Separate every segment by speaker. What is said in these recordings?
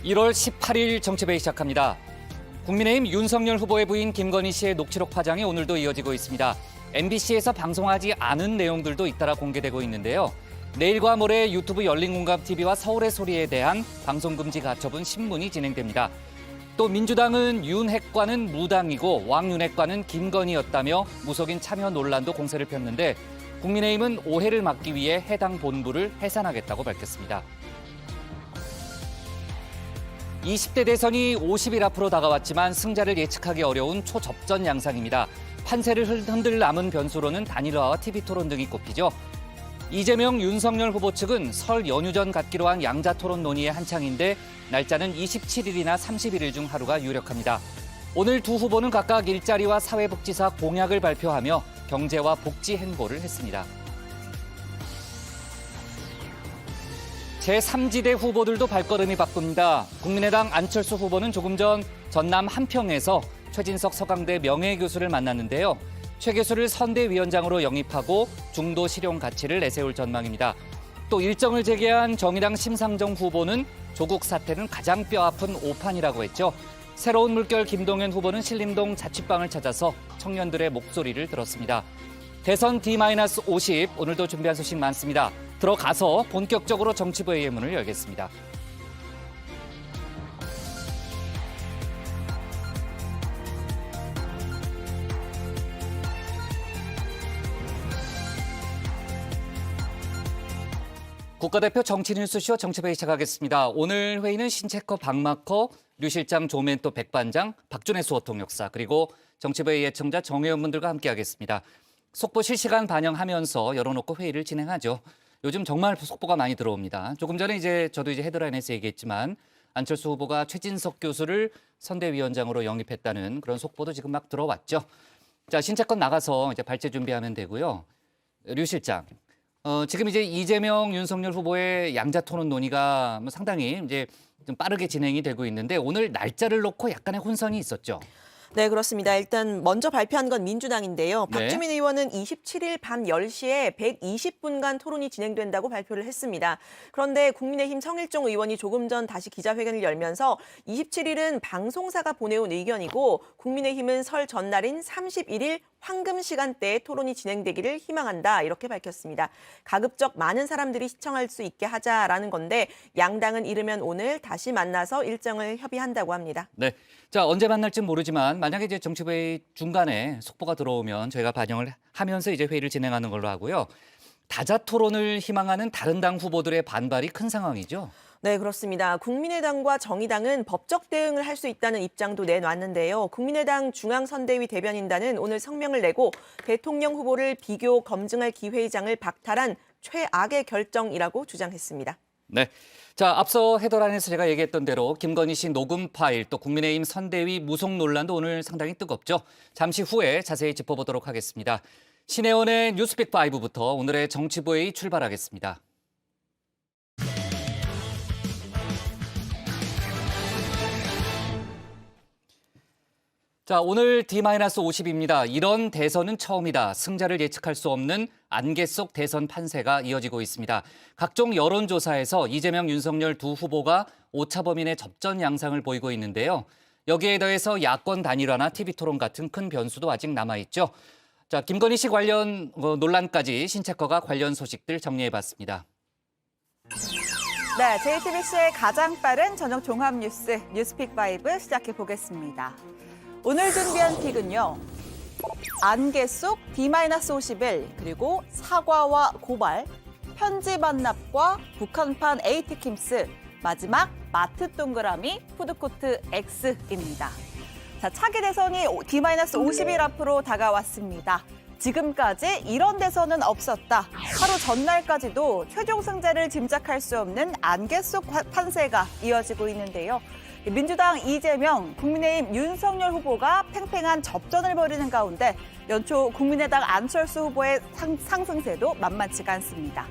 Speaker 1: 1월 18일 정치배이 시작합니다. 국민의힘 윤석열 후보의 부인 김건희 씨의 녹취록 파장이 오늘도 이어지고 있습니다. MBC에서 방송하지 않은 내용들도 잇따라 공개되고 있는데요. 내일과 모레 유튜브 열린공감TV와 서울의 소리에 대한 방송금지 가처분 신문이 진행됩니다. 또 민주당은 윤핵과는 무당이고 왕윤핵과는 김건희였다며 무속인 참여 논란도 공세를 폈는데 국민의힘은 오해를 막기 위해 해당 본부를 해산하겠다고 밝혔습니다. 20대 대선이 50일 앞으로 다가왔지만 승자를 예측하기 어려운 초접전 양상입니다. 판세를 흔들 남은 변수로는 단일화와 TV토론 등이 꼽히죠. 이재명, 윤석열 후보 측은 설 연휴 전 갖기로 한 양자토론 논의의 한창인데 날짜는 27일이나 31일 중 하루가 유력합니다. 오늘 두 후보는 각각 일자리와 사회복지사 공약을 발표하며 경제와 복지 행보를 했습니다. 제3지대 후보들도 발걸음이 바쁩니다. 국민의당 안철수 후보는 조금 전 전남 한평에서 최진석 서강대 명예교수를 만났는데요. 최 교수를 선대위원장으로 영입하고 중도 실용 가치를 내세울 전망입니다. 또 일정을 재개한 정의당 심상정 후보는 조국 사태는 가장 뼈아픈 오판이라고 했죠. 새로운 물결 김동연 후보는 신림동 자취방을 찾아서 청년들의 목소리를 들었습니다. 대선 D-50 오늘도 준비한 소식 많습니다. 들어가서 본격적으로 정치부의 문을 열겠습니다. 국가대표 정치뉴스쇼 정치회의 시작하겠습니다. 오늘 회의는 신체커 박마커, 류 실장 조멘토 백반장, 박준혜 수호통역사 그리고 정치회의 예청자 정회원분들과 함께하겠습니다. 속보 실시간 반영하면서 열어놓고 회의를 진행하죠. 요즘 정말 속보가 많이 들어옵니다. 조금 전에 저도 헤드라인에서 얘기했지만 안철수 후보가 최진석 교수를 선대위원장으로 영입했다는 그런 속보도 지금 막 들어왔죠. 자, 신체컷 나가서 발제 준비하면 되고요. 류 실장, 지금 이재명, 윤석열 후보의 양자토론 논의가 상당히 좀 빠르게 진행이 되고 있는데 오늘 날짜를 놓고 약간의 혼선이 있었죠.
Speaker 2: 네, 그렇습니다. 일단 먼저 발표한 건 민주당인데요.
Speaker 1: 네.
Speaker 2: 박주민 의원은 27일 밤 10시에 120분간 토론이 진행된다고 발표를 했습니다. 그런데 국민의힘 성일종 의원이 조금 전 다시 기자회견을 열면서 27일은 방송사가 보내온 의견이고 국민의힘은 설 전날인 31일 황금 시간대에 토론이 진행되기를 희망한다 이렇게 밝혔습니다. 가급적 많은 사람들이 시청할 수 있게 하자라는 건데 양당은 이르면 오늘 다시 만나서 일정을 협의한다고 합니다.
Speaker 1: 네, 자 언제 만날지는 모르지만 만약에 정치회의 중간에 속보가 들어오면 저희가 반영을 하면서 회의를 진행하는 걸로 하고요. 다자 토론을 희망하는 다른 당 후보들의 반발이 큰 상황이죠.
Speaker 2: 네, 그렇습니다. 국민의당과 정의당은 법적 대응을 할 수 있다는 입장도 내놨는데요. 국민의당 중앙선대위 대변인단은 오늘 성명을 내고 대통령 후보를 비교 검증할 기회의장을 박탈한 최악의 결정이라고 주장했습니다.
Speaker 1: 네, 자 앞서 헤드라인에서 제가 얘기했던 대로 김건희 씨 녹음 파일 또 국민의힘 선대위 무속 논란도 오늘 상당히 뜨겁죠. 잠시 후에 자세히 짚어보도록 하겠습니다. 신혜원의 뉴스픽5부터 오늘의 정치부회의 출발하겠습니다. 자, 오늘 D-50입니다. 이런 대선은 처음이다. 승자를 예측할 수 없는 안개 속 대선 판세가 이어지고 있습니다. 각종 여론조사에서 이재명, 윤석열 두 후보가 오차범위내 접전 양상을 보이고 있는데요. 여기에 더해서 야권 단일화나 TV토론 같은 큰 변수도 아직 남아있죠. 자, 김건희 씨 관련 논란까지 신체커가 관련 소식들 정리해봤습니다.
Speaker 3: 네, JTBC의 가장 빠른 저녁 종합 뉴스 뉴스픽5 시작해보겠습니다. 오늘 준비한 픽은요. 안개 속 D-51 그리고 사과와 고발, 편지 반납과 북한판 에이티킴스, 마지막 마트 동그라미 푸드코트 X입니다. 자, 차기 대선이 D-50일 앞으로 다가왔습니다. 지금까지 이런 대선은 없었다. 하루 전날까지도 최종 승자를 짐작할 수 없는 안개 속 판세가 이어지고 있는데요. 민주당 이재명, 국민의힘 윤석열 후보가 팽팽한 접전을 벌이는 가운데 연초 국민의당 안철수 후보의 상승세도 만만치가 않습니다.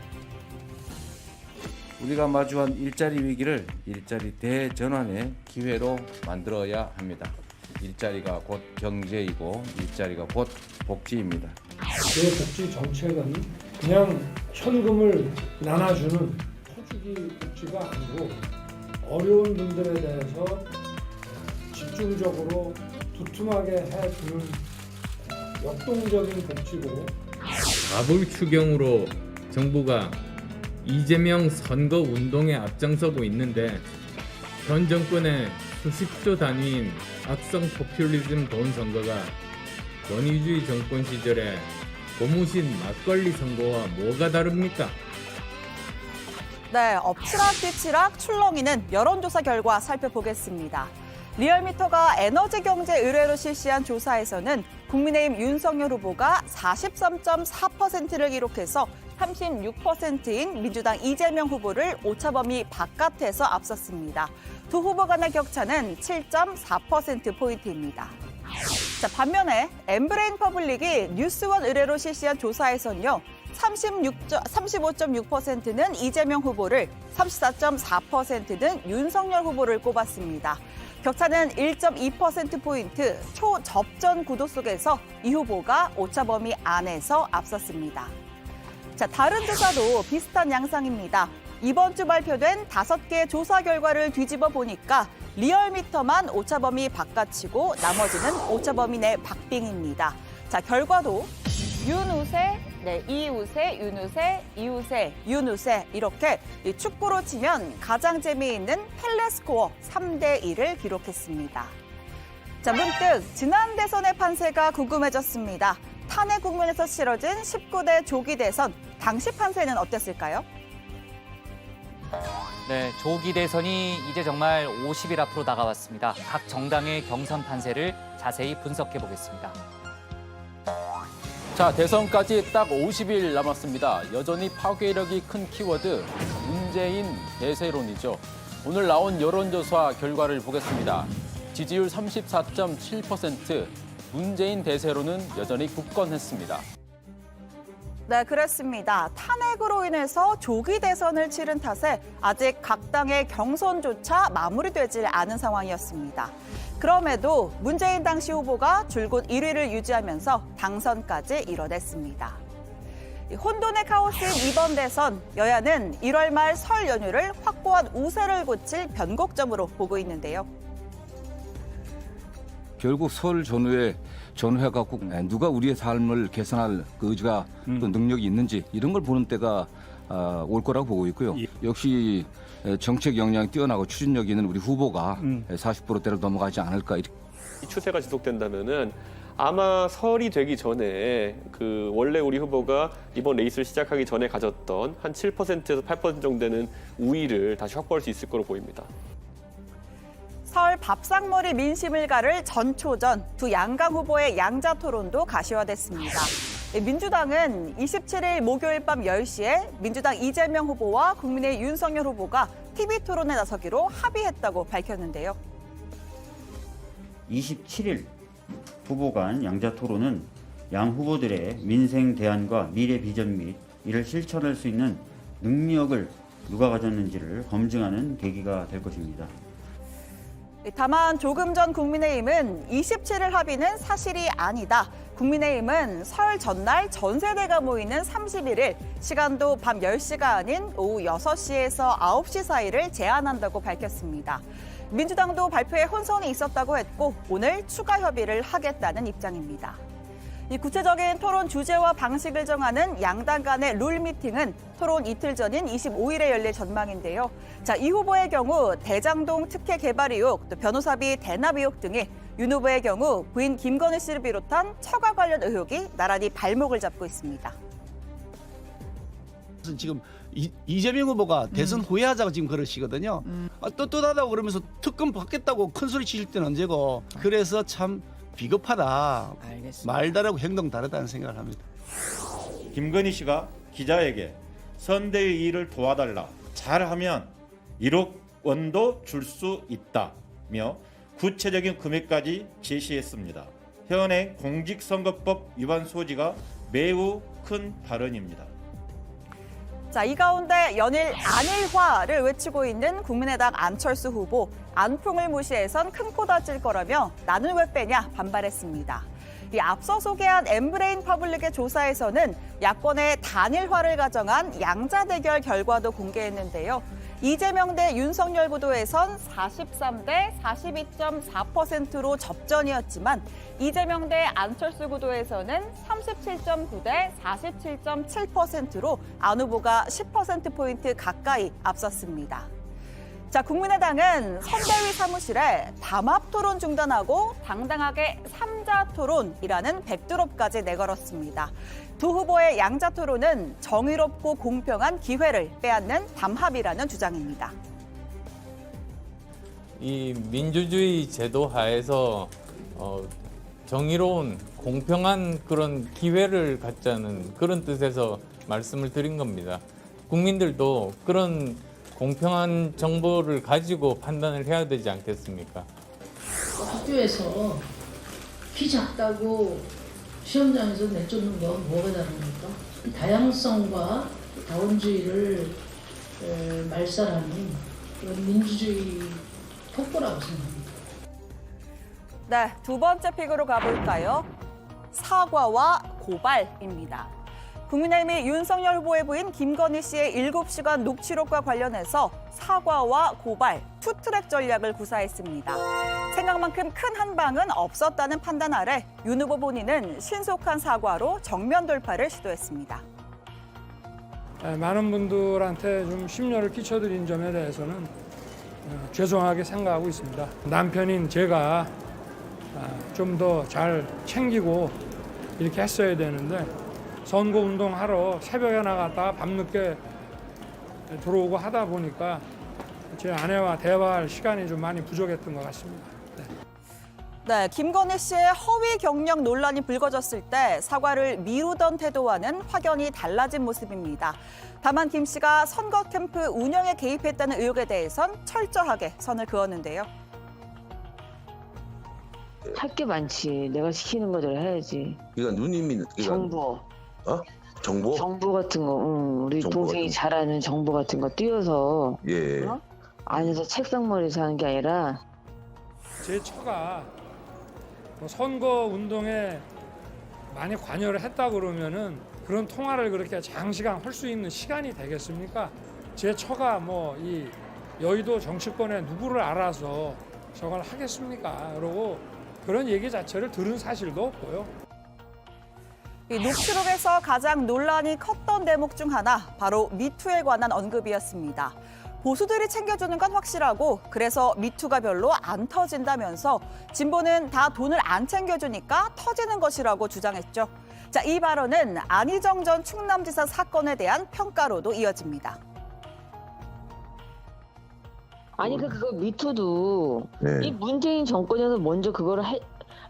Speaker 4: 우리가 마주한 일자리 위기를 일자리 대전환의 기회로 만들어야 합니다. 일자리가 곧 경제이고 일자리가 곧 복지입니다.
Speaker 5: 제 복지 정책은 그냥 현금을 나눠주는 터주기 복지가 아니고 어려운 분들에 대해서 집중적으로 두툼하게 해주는 역동적인 복지고
Speaker 6: 가불 추경으로 정부가 이재명 선거 운동에 앞장서고 있는데 현 정권의 수십조 단위인 악성 포퓰리즘 돈 선거가 권위주의 정권 시절에 고무신 막걸리 선거와 뭐가 다릅니까?
Speaker 3: 네, 엎치락뒤치락 출렁이는 여론조사 결과 살펴보겠습니다. 리얼미터가 에너지경제 의뢰로 실시한 조사에서는 국민의힘 윤석열 후보가 43.4%를 기록해서 36%인 민주당 이재명 후보를 오차범위 바깥에서 앞섰습니다. 두 후보 간의 격차는 7.4%포인트입니다. 자, 반면에 엠브레인 퍼블릭이 뉴스원 의뢰로 실시한 조사에서는요. 35.6%는 이재명 후보를, 34.4%는 윤석열 후보를 꼽았습니다. 격차는 1.2%포인트 초접전 구도 속에서 이 후보가 오차범위 안에서 앞섰습니다. 자, 다른 조사도 비슷한 양상입니다. 이번 주 발표된 5개 조사 결과를 뒤집어 보니까 리얼미터만 오차범위 바깥이고 나머지는 오차범위 내 박빙입니다. 자, 결과도 윤우세, 이우세, 윤우세, 이우세, 윤우세 이렇게 축구로 치면 가장 재미있는 펠레 스코어 3대2를 기록했습니다. 자, 문득 지난 대선의 판세가 궁금해졌습니다. 탄핵 국면에서 치러진 19대 조기 대선, 당시 판세는 어땠을까요?
Speaker 1: 네, 조기 대선이 이제 정말 50일 앞으로 다가왔습니다. 각 정당의 경선 판세를 자세히 분석해 보겠습니다.
Speaker 7: 자, 대선까지 딱 50일 남았습니다. 여전히 파괴력이 큰 키워드, 문재인 대세론이죠. 오늘 나온 여론조사 결과를 보겠습니다. 지지율 34.7%, 문재인 대세론은 여전히 굳건했습니다.
Speaker 3: 네, 그렇습니다. 탄핵으로 인해서 조기 대선을 치른 탓에 아직 각 당의 경선조차 마무리되질 않은 상황이었습니다. 그럼에도 문재인 당시 후보가 줄곧 1위를 유지하면서 당선까지 이뤄냈습니다. 혼돈의 카오스인 이번 대선, 여야는 1월 말 설 연휴를 확고한 우세를 고칠 변곡점으로 보고 있는데요.
Speaker 8: 결국 설 전후에 전후해갖고 누가 우리의 삶을 개선할 그 의지가 또 능력이 있는지 이런 걸 보는 때가 올 거라고 보고 있고요. 역시 정책 역량이 뛰어나고 추진력 있는 우리 후보가 40%대로 넘어가지 않을까.
Speaker 9: 이 추세가 지속된다면은 아마 설이 되기 전에 그 원래 우리 후보가 이번 레이스를 시작하기 전에 가졌던 한 7%에서 8% 정도 되는 우위를 다시 확보할 수 있을 거로 보입니다.
Speaker 3: 설 밥상머리 민심을 가를 전초전, 두 양강 후보의 양자 토론도 가시화됐습니다. 민주당은 27일 목요일 밤 10시에 민주당 이재명 후보와 국민의 윤석열 후보가 TV 토론에 나서기로 합의했다고 밝혔는데요.
Speaker 10: 27일 후보 간 양자 토론은 양 후보들의 민생 대안과 미래 비전 및 이를 실천할 수 있는 능력을 누가 가졌는지를 검증하는 계기가 될 것입니다.
Speaker 3: 다만 조금 전 국민의힘은 27일 합의는 사실이 아니다. 국민의힘은 설 전날 전세대가 모이는 31일, 시간도 밤 10시가 아닌 오후 6시에서 9시 사이를 제한한다고 밝혔습니다. 민주당도 발표에 혼선이 있었다고 했고 오늘 추가 협의를 하겠다는 입장입니다. 이 구체적인 토론 주제와 방식을 정하는 양당 간의 룰 미팅은 토론 이틀 전인 25일에 열릴 전망인데요. 자, 이 후보의 경우 대장동 특혜 개발 의혹, 또 변호사비 대납 의혹 등이, 윤 후보의 경우 부인 김건희 씨를 비롯한 처가 관련 의혹이 나란히 발목을 잡고 있습니다.
Speaker 11: 지금 이재명 후보가 대선 후회하자고 지금 그러시거든요. 떳떳하다고 그러면서 특검 받겠다고 큰 소리 치실 때는 언제고. 그래서 참 비겁하다. 알겠습니다. 말다르고 행동 다르다는 생각을 합니다.
Speaker 12: 김건희 씨가 기자에게 선대의 일을 도와달라. 잘하면 1억 원도 줄 수 있다며 구체적인 금액까지 제시했습니다. 현행 공직선거법 위반 소지가 매우 큰 발언입니다.
Speaker 3: 자, 이 가운데 연일 안일화를 외치고 있는 국민의당 안철수 후보, 안풍을 무시해선 큰 코 다칠 거라며 나는 왜 빼냐 반발했습니다. 이 앞서 소개한 엠브레인 퍼블릭의 조사에서는 야권의 단일화를 가정한 양자 대결 결과도 공개했는데요. 이재명 대 윤석열 구도에선 43대 42.4%로 접전이었지만 이재명 대 안철수 구도에서는 37.9 대 47.7%로 안 후보가 10%포인트 가까이 앞섰습니다. 자, 국민의당은 선대위 사무실에 담합 토론 중단하고 당당하게 삼자 토론이라는 백드롭까지 내걸었습니다. 두 후보의 양자 토론은 정의롭고 공평한 기회를 빼앗는 담합이라는 주장입니다.
Speaker 6: 이 민주주의 제도 하에서 정의로운 공평한 그런 기회를 갖자는 그런 뜻에서 말씀을 드린 겁니다. 국민들도 그런 공평한 정보를 가지고 판단을 해야 되지 않겠습니까?
Speaker 13: 학교에서 키 작다고 시험장에서 내쫓는 건 뭐가 다릅니까? 다양성과 다원주의를 말살하는 그런 민주주의 폭포라고 생각합니다.
Speaker 3: 네, 두 번째 픽으로 가볼까요? 사과와 고발입니다. 국민의힘이 윤석열 후보의 부인 김건희 씨의 7시간 녹취록과 관련해서 사과와 고발, 투트랙 전략을 구사했습니다. 생각만큼 큰 한방은 없었다는 판단 아래 윤 후보 본인은 신속한 사과로 정면 돌파를 시도했습니다.
Speaker 5: 많은 분들한테 좀 심려를 끼쳐드린 점에 대해서는 죄송하게 생각하고 있습니다. 남편인 제가 좀 더 잘 챙기고 이렇게 했어야 되는데 선거운동하러 새벽에 나갔다가 밤늦게 들어오고 하다 보니까 제 아내와 대화할 시간이 좀 많이 부족했던 것 같습니다.
Speaker 3: 네, 김건희 씨의 허위 경력 논란이 불거졌을 때 사과를 미루던 태도와는 확연히 달라진 모습입니다. 다만 김 씨가 선거 캠프 운영에 개입했다는 의혹에 대해선 철저하게 선을 그었는데요.
Speaker 14: 할 게 많지. 내가 시키는 거대로 해야지.
Speaker 15: 이거 누님이
Speaker 14: 정보.
Speaker 15: 정보?
Speaker 14: 정보 같은 거, 우리
Speaker 15: 정보
Speaker 14: 동생이
Speaker 15: 같은
Speaker 14: 잘 아는 정보 같은 거 띄워서
Speaker 15: 예.
Speaker 14: 안에서 책상머리에서 하는 게 아니라
Speaker 5: 제 처가 선거 운동에 많이 관여를 했다 그러면은 그런 통화를 그렇게 장시간 할 수 있는 시간이 되겠습니까? 제 처가 이 여의도 정치권에 누구를 알아서 저걸 하겠습니까? 그러고 그런 얘기 자체를 들은 사실도 없고요.
Speaker 3: 이 녹취록에서 가장 논란이 컸던 대목 중 하나, 바로 미투에 관한 언급이었습니다. 보수들이 챙겨주는 건 확실하고 그래서 미투가 별로 안 터진다면서 진보는 다 돈을 안 챙겨주니까 터지는 것이라고 주장했죠. 자, 이 발언은 안희정 전 충남지사 사건에 대한 평가로도 이어집니다.
Speaker 14: 아니 그거 미투도
Speaker 15: 네.
Speaker 14: 이 문재인 정권에서 먼저 그거를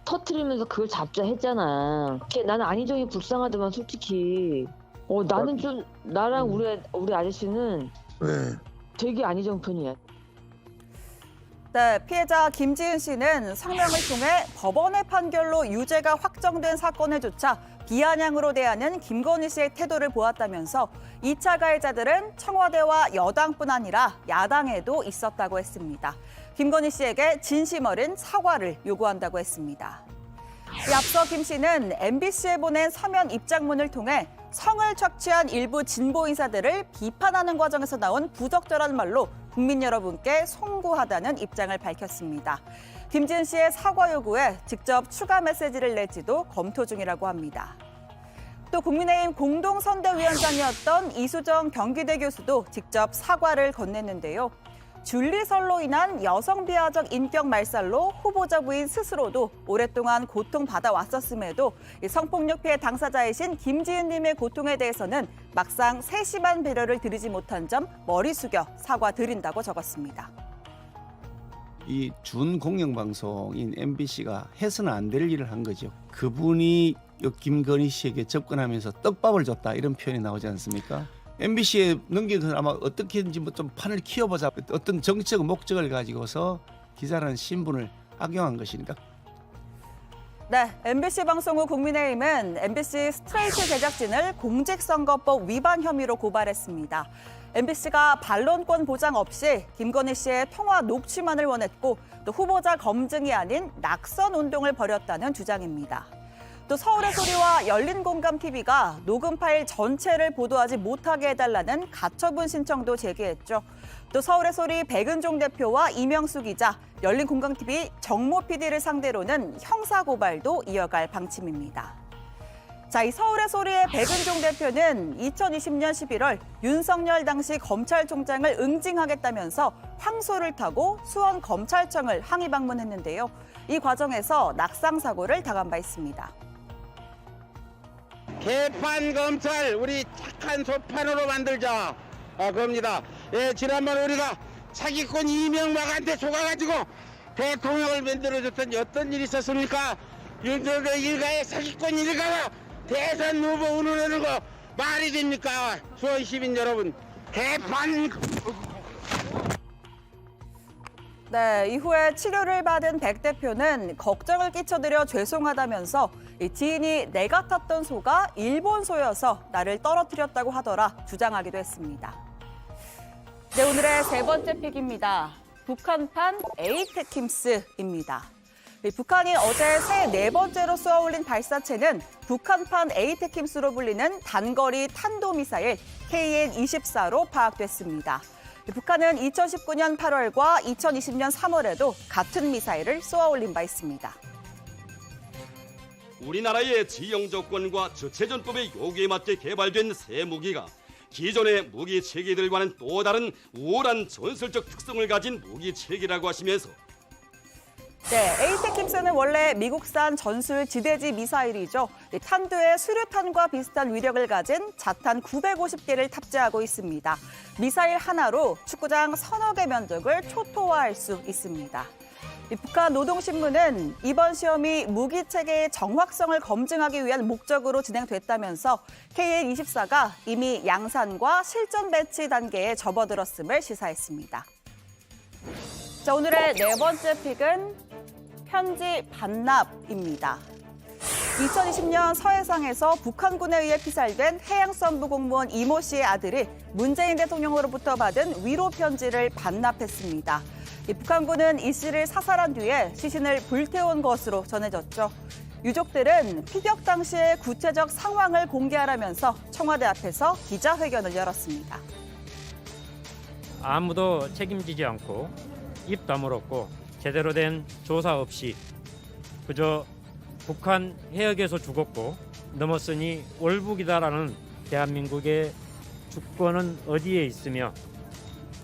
Speaker 14: 터트리면서 그걸 잡자 했잖아. 나는 안희정이 불쌍하더만 솔직히. 나는 좀 나랑 우리 아저씨는
Speaker 15: 네.
Speaker 14: 되게 안희정 편이야.
Speaker 3: 네, 피해자 김지은 씨는 성명을 통해 법원의 판결로 유죄가 확정된 사건에조차 비아냥으로 대하는 김건희 씨의 태도를 보았다면서 2차 가해자들은 청와대와 여당뿐 아니라 야당에도 있었다고 했습니다. 김건희 씨에게 진심 어린 사과를 요구한다고 했습니다. 앞서 김 씨는 MBC에 보낸 서면 입장문을 통해 성을 착취한 일부 진보 인사들을 비판하는 과정에서 나온 부적절한 말로 국민 여러분께 송구하다는 입장을 밝혔습니다. 김지은 씨의 사과 요구에 직접 추가 메시지를 낼지도 검토 중이라고 합니다. 또 국민의힘 공동선대위원장이었던 이수정 경기대 교수도 직접 사과를 건넸는데요. 줄리설로 인한 여성 비하적 인격 말살로 후보자 부인 스스로도 오랫동안 고통받아왔었음에도 성폭력 피해 당사자이신 김지은님의 고통에 대해서는 막상 세심한 배려를 드리지 못한 점 머리 숙여 사과드린다고 적었습니다.
Speaker 11: 이 준공영방송인 MBC가 해서는 안 될 일을 한 거죠. 그분이 김건희 씨에게 접근하면서 떡밥을 줬다 이런 표현이 나오지 않습니까? MBC에 넘기는 아마 어떻게든지 좀 판을 키워보자, 어떤 정치적 목적을 가지고서 기자라는 신분을 악용한 것이니까.
Speaker 3: 네, MBC 방송 후 국민의힘은 MBC 스트레이트 제작진을 공직선거법 위반 혐의로 고발했습니다. MBC가 반론권 보장 없이 김건희 씨의 통화 녹취만을 원했고 또 후보자 검증이 아닌 낙선 운동을 벌였다는 주장입니다. 또 서울의 소리와 열린공감TV가 녹음 파일 전체를 보도하지 못하게 해달라는 가처분 신청도 제기했죠. 또 서울의 소리 백은종 대표와 이명수 기자, 열린공감TV 정모 PD를 상대로는 형사고발도 이어갈 방침입니다. 자, 이 서울의 소리의 백은종 대표는 2020년 11월 윤석열 당시 검찰총장을 응징하겠다면서 황소를 타고 수원검찰청을 항의 방문했는데요. 이 과정에서 낙상 사고를 당한 바 있습니다.
Speaker 16: 개판 검찰 우리 착한 소판으로 만들자 겁니다. 예, 지난번 우리가 사기꾼 이명박한테 속아가지고 대통령을 만들어줬더니 어떤 일이 있었습니까? 윤석열 일가의 사기꾼 일가가 대선 후보 운운하는 거 말이 됩니까? 수원 시민 여러분, 개판.
Speaker 3: 네, 이후에 치료를 받은 백 대표는 걱정을 끼쳐드려 죄송하다면서 이 지인이 내가 탔던 소가 일본 소여서 나를 떨어뜨렸다고 하더라 주장하기도 했습니다. 네, 오늘의 세 번째 픽입니다. 북한판 에이테킴스입니다. 북한이 어제 새 네 번째로 쏘아올린 발사체는 북한판 에이테킴스로 불리는 단거리 탄도미사일 KN-24로 파악됐습니다. 북한은 2019년 8월과 2020년 3월에도 같은 미사일을 쏘아올린 바 있습니다.
Speaker 17: 우리나라의 지형조건과 주체전법의 요구에 맞게 개발된 새 무기가 기존의 무기 체계들과는 또 다른 우월한 전술적 특성을 가진 무기 체계라고 하시면서
Speaker 3: 네, 에이테킴스는 원래 미국산 전술 지대지 미사일이죠. 탄두에 수류탄과 비슷한 위력을 가진 자탄 950개를 탑재하고 있습니다. 미사일 하나로 축구장 서너 개 면적을 초토화할 수 있습니다. 북한 노동신문은 이번 시험이 무기 체계의 정확성을 검증하기 위한 목적으로 진행됐다면서 KN-24가 이미 양산과 실전 배치 단계에 접어들었음을 시사했습니다. 자, 오늘의 네 번째 픽은 편지 반납입니다. 2020년 서해상에서 북한군에 의해 피살된 해양선부 공무원 이모 씨의 아들이 문재인 대통령으로부터 받은 위로 편지를 반납했습니다. 북한군은 이 씨를 사살한 뒤에 시신을 불태운 것으로 전해졌죠. 유족들은 피격 당시의 구체적 상황을 공개하라면서 청와대 앞에서 기자회견을 열었습니다.
Speaker 18: 아무도 책임지지 않고 입 다물었고 제대로 된 조사 없이 그저 북한 해역에서 죽었고 넘었으니 월북이다라는 대한민국의 주권은 어디에 있으며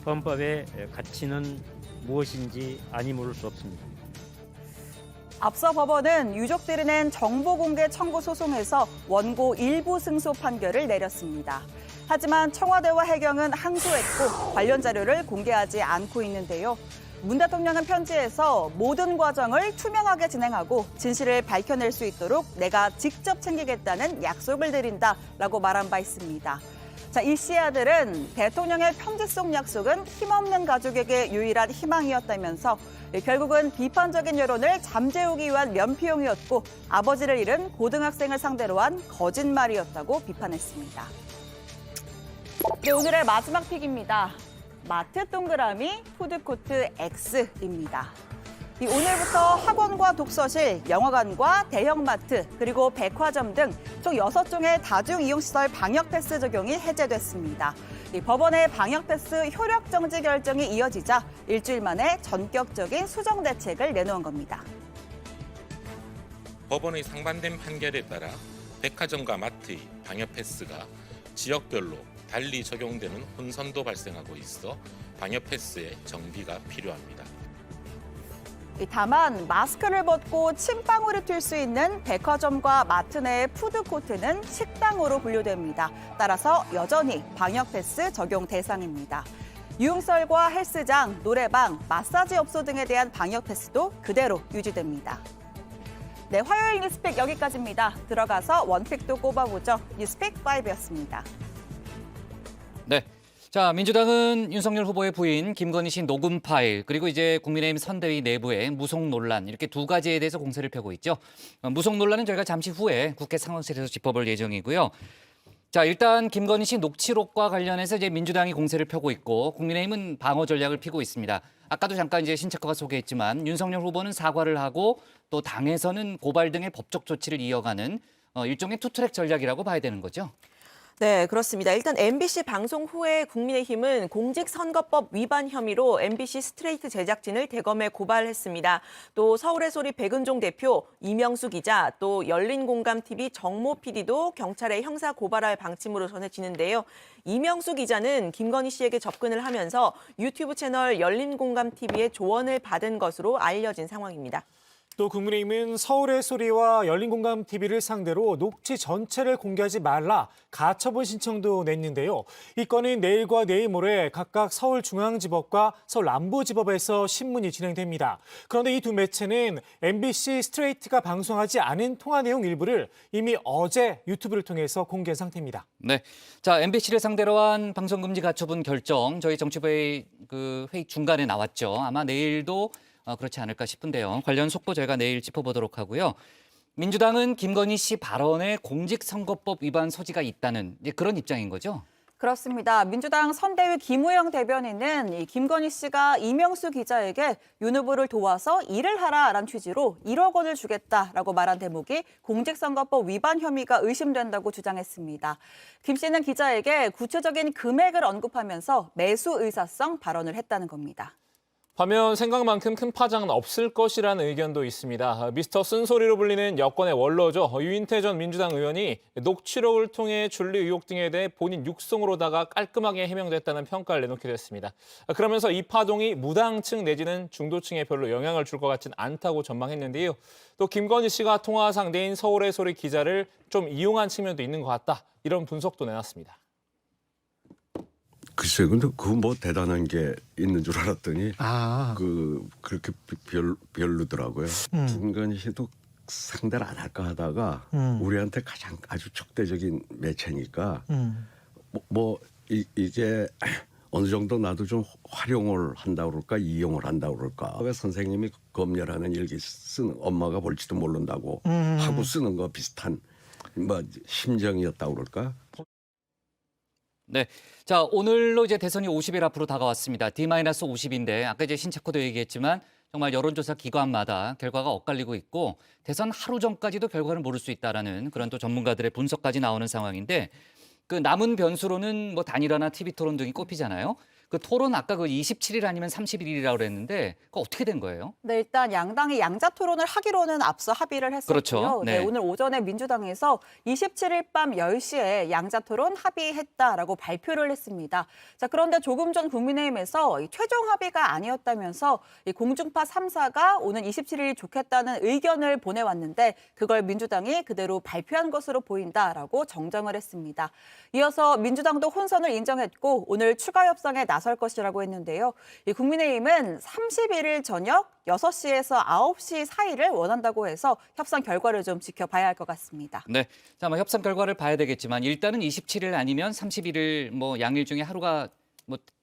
Speaker 18: 헌법의 가치는 무엇인지 아니 물을 수 없습니다.
Speaker 3: 앞서 법원은 유족들이 낸 정보공개 청구 소송에서 원고 일부 승소 판결을 내렸습니다. 하지만 청와대와 해경은 항소했고 관련 자료를 공개하지 않고 있는데요. 문 대통령은 편지에서 모든 과정을 투명하게 진행하고 진실을 밝혀낼 수 있도록 내가 직접 챙기겠다는 약속을 드린다라고 말한 바 있습니다. 자, 이 씨의 아들은 대통령의 편지 속 약속은 힘없는 가족에게 유일한 희망이었다면서 결국은 비판적인 여론을 잠재우기 위한 면피용이었고 아버지를 잃은 고등학생을 상대로 한 거짓말이었다고 비판했습니다. 네, 오늘의 마지막 픽입니다. 마트 동그라미 푸드코트 X입니다. 오늘부터 학원과 독서실, 영화관과 대형마트, 그리고 백화점 등 총 6종의 다중이용시설 방역패스 적용이 해제됐습니다. 법원의 방역패스 효력 정지 결정이 이어지자 일주일 만에 전격적인 수정 대책을 내놓은 겁니다.
Speaker 19: 법원의 상반된 판결에 따라 백화점과 마트의 방역패스가 지역별로 달리 적용되는 혼선도 발생하고 있어 방역패스의 정비가 필요합니다.
Speaker 3: 다만 마스크를 벗고 침방울이 튈 수 있는 백화점과 마트 내의 푸드코트는 식당으로 분류됩니다. 따라서 여전히 방역패스 적용 대상입니다. 유흥설과 헬스장, 노래방, 마사지 업소 등에 대한 방역패스도 그대로 유지됩니다. 네, 화요일 뉴스픽 여기까지입니다. 들어가서 원픽도 꼽아보죠. 뉴스픽 5였습니다.
Speaker 1: 네. 자, 민주당은 윤석열 후보의 부인 김건희 씨 녹음 파일 그리고 이제 국민의힘 선대위 내부의 무속 논란 이렇게 두 가지에 대해서 공세를 펴고 있죠. 무속 논란은 저희가 잠시 후에 국회 상황실에서 짚어볼 예정이고요. 자, 일단 김건희 씨 녹취록과 관련해서 이제 민주당이 공세를 펴고 있고 국민의힘은 방어 전략을 피고 있습니다. 아까도 잠깐 이제 신체커가 소개했지만 윤석열 후보는 사과를 하고 또 당에서는 고발 등의 법적 조치를 이어가는 일종의 투트랙 전략이라고 봐야 되는 거죠.
Speaker 2: 네, 그렇습니다. 일단 MBC 방송 후에 국민의힘은 공직선거법 위반 혐의로 MBC 스트레이트 제작진을 대검에 고발했습니다. 또 서울의 소리 백은종 대표, 이명수 기자, 또 열린공감TV 정모 PD도 경찰에 형사 고발할 방침으로 전해지는데요. 이명수 기자는 김건희 씨에게 접근을 하면서 유튜브 채널 열린공감TV의 조언을 받은 것으로 알려진 상황입니다.
Speaker 20: 또 국민의힘은 서울의 소리와 열린공감TV를 상대로 녹취 전체를 공개하지 말라 가처분 신청도 냈는데요. 이 건은 내일과 내일 모레 각각 서울중앙지법과 서울 남부지법에서 신문이 진행됩니다. 그런데 이 두 매체는 MBC 스트레이트가 방송하지 않은 통화 내용 일부를 이미 어제 유튜브를 통해서 공개한 상태입니다.
Speaker 1: 네, 자 MBC를 상대로 한 방송금지 가처분 결정 저희 정치부의 회의 중간에 나왔죠. 아마 내일도 그렇지 않을까 싶은데요. 관련 속보 저희가 내일 짚어보도록 하고요. 민주당은 김건희 씨 발언에 공직선거법 위반 소지가 있다는 그런 입장인 거죠?
Speaker 3: 그렇습니다. 민주당 선대위 김우영 대변인은 이 김건희 씨가 이명수 기자에게 윤 후보를 도와서 일을 하라라는 취지로 1억 원을 주겠다라고 말한 대목이 공직선거법 위반 혐의가 의심된다고 주장했습니다. 김 씨는 기자에게 구체적인 금액을 언급하면서 매수 의사성 발언을 했다는 겁니다.
Speaker 21: 반면 생각만큼 큰 파장은 없을 것이라는 의견도 있습니다. 미스터 쓴소리로 불리는 여권의 원로죠. 유인태 전 민주당 의원이 녹취록을 통해 줄리 의혹 등에 대해 본인 육성으로다가 깔끔하게 해명됐다는 평가를 내놓기도 했습니다. 그러면서 이 파동이 무당층 내지는 중도층에 별로 영향을 줄 것 같진 않다고 전망했는데요. 또 김건희 씨가 통화 상대인 서울의 소리 기자를 좀 이용한 측면도 있는 것 같다. 이런 분석도 내놨습니다.
Speaker 22: 글쎄요, 근데 그거 뭐 대단한 게 있는 줄 알았더니 그렇게 별로더라고요. 김건희 씨도 상대를 안 할까 하다가 우리한테 가장 아주 적대적인 매체니까 이제 어느 정도 나도 좀 활용을 한다 그럴까 이용을 한다 그럴까. 왜 선생님이 검열하는 일기 쓰는 엄마가 볼지도 모른다고 하고 쓰는 거 비슷한 심정이었다고 그럴까.
Speaker 1: 네, 자 오늘로 이제 대선이 50일 앞으로 다가왔습니다. D-50인데 아까 이제 신체코도 얘기했지만 정말 여론조사 기관마다 결과가 엇갈리고 있고 대선 하루 전까지도 결과를 모를 수 있다라는 그런 또 전문가들의 분석까지 나오는 상황인데 그 남은 변수로는 뭐 단일화나 TV 토론 등이 꼽히잖아요. 그 토론 아까 그 27일 아니면 31일이라고 그랬는데 그거 어떻게 된 거예요?
Speaker 3: 네, 일단 양당이 양자 토론을 하기로는 앞서 합의를 했었고요.
Speaker 1: 그렇죠. 네.
Speaker 3: 오늘 오전에 민주당에서 27일 밤 10시에 양자 토론 합의했다라고 발표를 했습니다. 자, 그런데 조금 전 국민의힘에서 최종 합의가 아니었다면서 공중파 3사가 오는 27일이 좋겠다는 의견을 보내왔는데 그걸 민주당이 그대로 발표한 것으로 보인다라고 정정을 했습니다. 이어서 민주당도 혼선을 인정했고 오늘 추가 협상에 나설 것이라고 했는데요. 국민의힘은 31일 저녁 6시에서 9시 사이를 원한다고 해서 협상 결과를 좀 지켜봐야 할 것 같습니다.
Speaker 1: 네, 자, 협상 결과를 봐야 되겠지만 일단은 27일 아니면 31일 양일 중에 하루가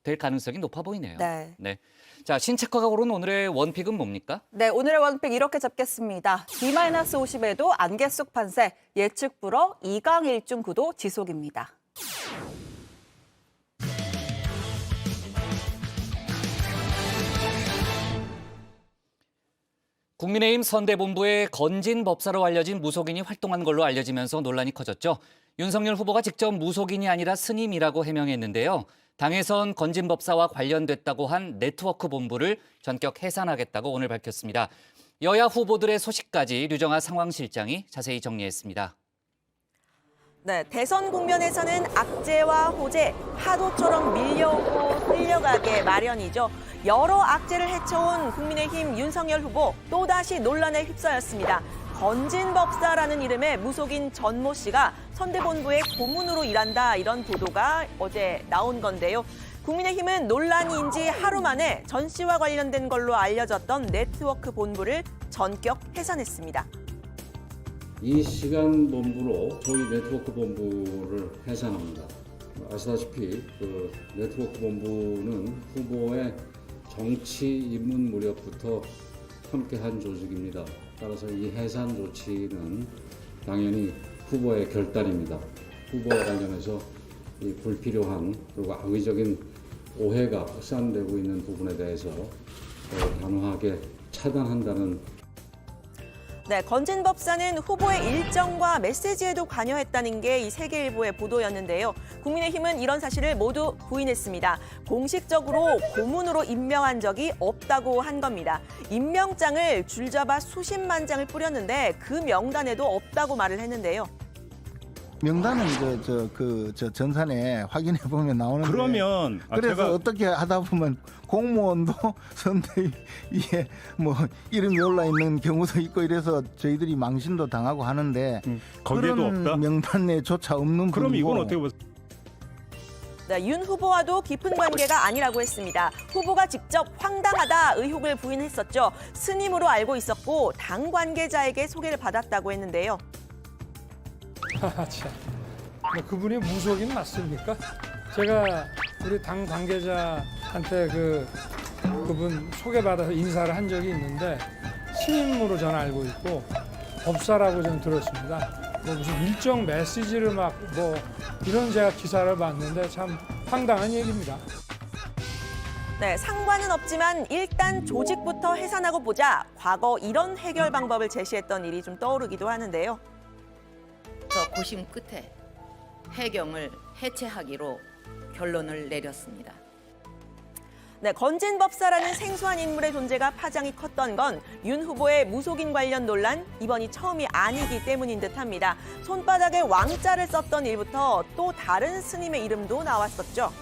Speaker 1: 될 가능성이 높아 보이네요.
Speaker 3: 네.
Speaker 1: 자, 신체커가 고른 오늘의 원픽은 뭡니까?
Speaker 3: 네, 오늘의 원픽 이렇게 잡겠습니다. D-50에도 안개 속 판세, 예측 불허 2강 1중 구도 지속입니다.
Speaker 1: 국민의힘 선대본부의 건진 법사로 알려진 무속인이 활동한 걸로 알려지면서 논란이 커졌죠. 윤석열 후보가 직접 무속인이 아니라 스님이라고 해명했는데요. 당에선 건진 법사와 관련됐다고 한 네트워크 본부를 전격 해산하겠다고 오늘 밝혔습니다. 여야 후보들의 소식까지 류정아 상황실장이 자세히 정리했습니다.
Speaker 2: 네, 대선 국면에서는 악재와 호재, 파도처럼 밀려오고 끌려가게 마련이죠. 여러 악재를 헤쳐온 국민의힘 윤석열 후보 또다시 논란에 휩싸였습니다. 건진법사라는 이름의 무속인 전모 씨가 선대본부의 고문으로 일한다 이런 보도가 어제 나온 건데요. 국민의힘은 논란인지 하루 만에 전 씨와 관련된 걸로 알려졌던 네트워크 본부를 전격 해산했습니다.
Speaker 23: 이 시간 본부로 저희 네트워크 본부를 해산합니다. 아시다시피 그 네트워크 본부는 후보의 정치 입문 무렵부터 함께한 조직입니다. 따라서 이 해산 조치는 당연히 후보의 결단입니다. 후보와 관련해서 이 불필요한 그리고 악의적인 오해가 확산되고 있는 부분에 대해서 단호하게 차단한다는.
Speaker 2: 네, 건진 법사는 후보의 일정과 메시지에도 관여했다는 게 이 세계일보의 보도였는데요. 국민의힘은 이런 사실을 모두 부인했습니다. 공식적으로 고문으로 임명한 적이 없다고 한 겁니다. 임명장을 줄잡아 수십만 장을 뿌렸는데 그 명단에도 없다고 말을 했는데요.
Speaker 4: 명단은 저 전산에 확인해 보면 나오는데.
Speaker 7: 그러면
Speaker 4: 그래서 어떻게 하다 보면 공무원도 선대위에 뭐 이름이 올라 있는 경우도 있고 이래서 저희들이 망신도 당하고 하는데
Speaker 7: 거기에도
Speaker 4: 그런
Speaker 7: 없다?
Speaker 4: 명단에조차 없는
Speaker 7: 그럼
Speaker 4: 분이고.
Speaker 7: 이건 어떻게 보세요?
Speaker 2: 네, 윤 후보와도 깊은 관계가 아니라고 했습니다. 후보가 직접 황당하다 의혹을 부인했었죠. 스님으로 알고 있었고 당 관계자에게 소개를 받았다고 했는데요.
Speaker 5: 참. 그분이 무속인 맞습니까? 제가 우리 당 관계자한테 그분 소개받아서 인사를 한 적이 있는데 스님으로 저는 알고 있고 법사라고 저는 들었습니다. 뭐 무슨 일정 메시지를 막 뭐 이런 제가 기사를 봤는데 참 황당한 얘기입니다.
Speaker 2: 네, 상관은 없지만 일단 조직부터 해산하고 보자. 과거 이런 해결 방법을 제시했던 일이 좀 떠오르기도 하는데요.
Speaker 8: 고심 끝에 해경을 해체하기로 결론을 내렸습니다.
Speaker 2: 네, 건진 법사라는 생소한 인물의 존재가 파장이 컸던 건 윤 후보의 무속인 관련 논란 이번이 처음이 아니기 때문인 듯합니다. 손바닥에 왕자를 썼던 일부터 또 다른 스님의 이름도 나왔었죠.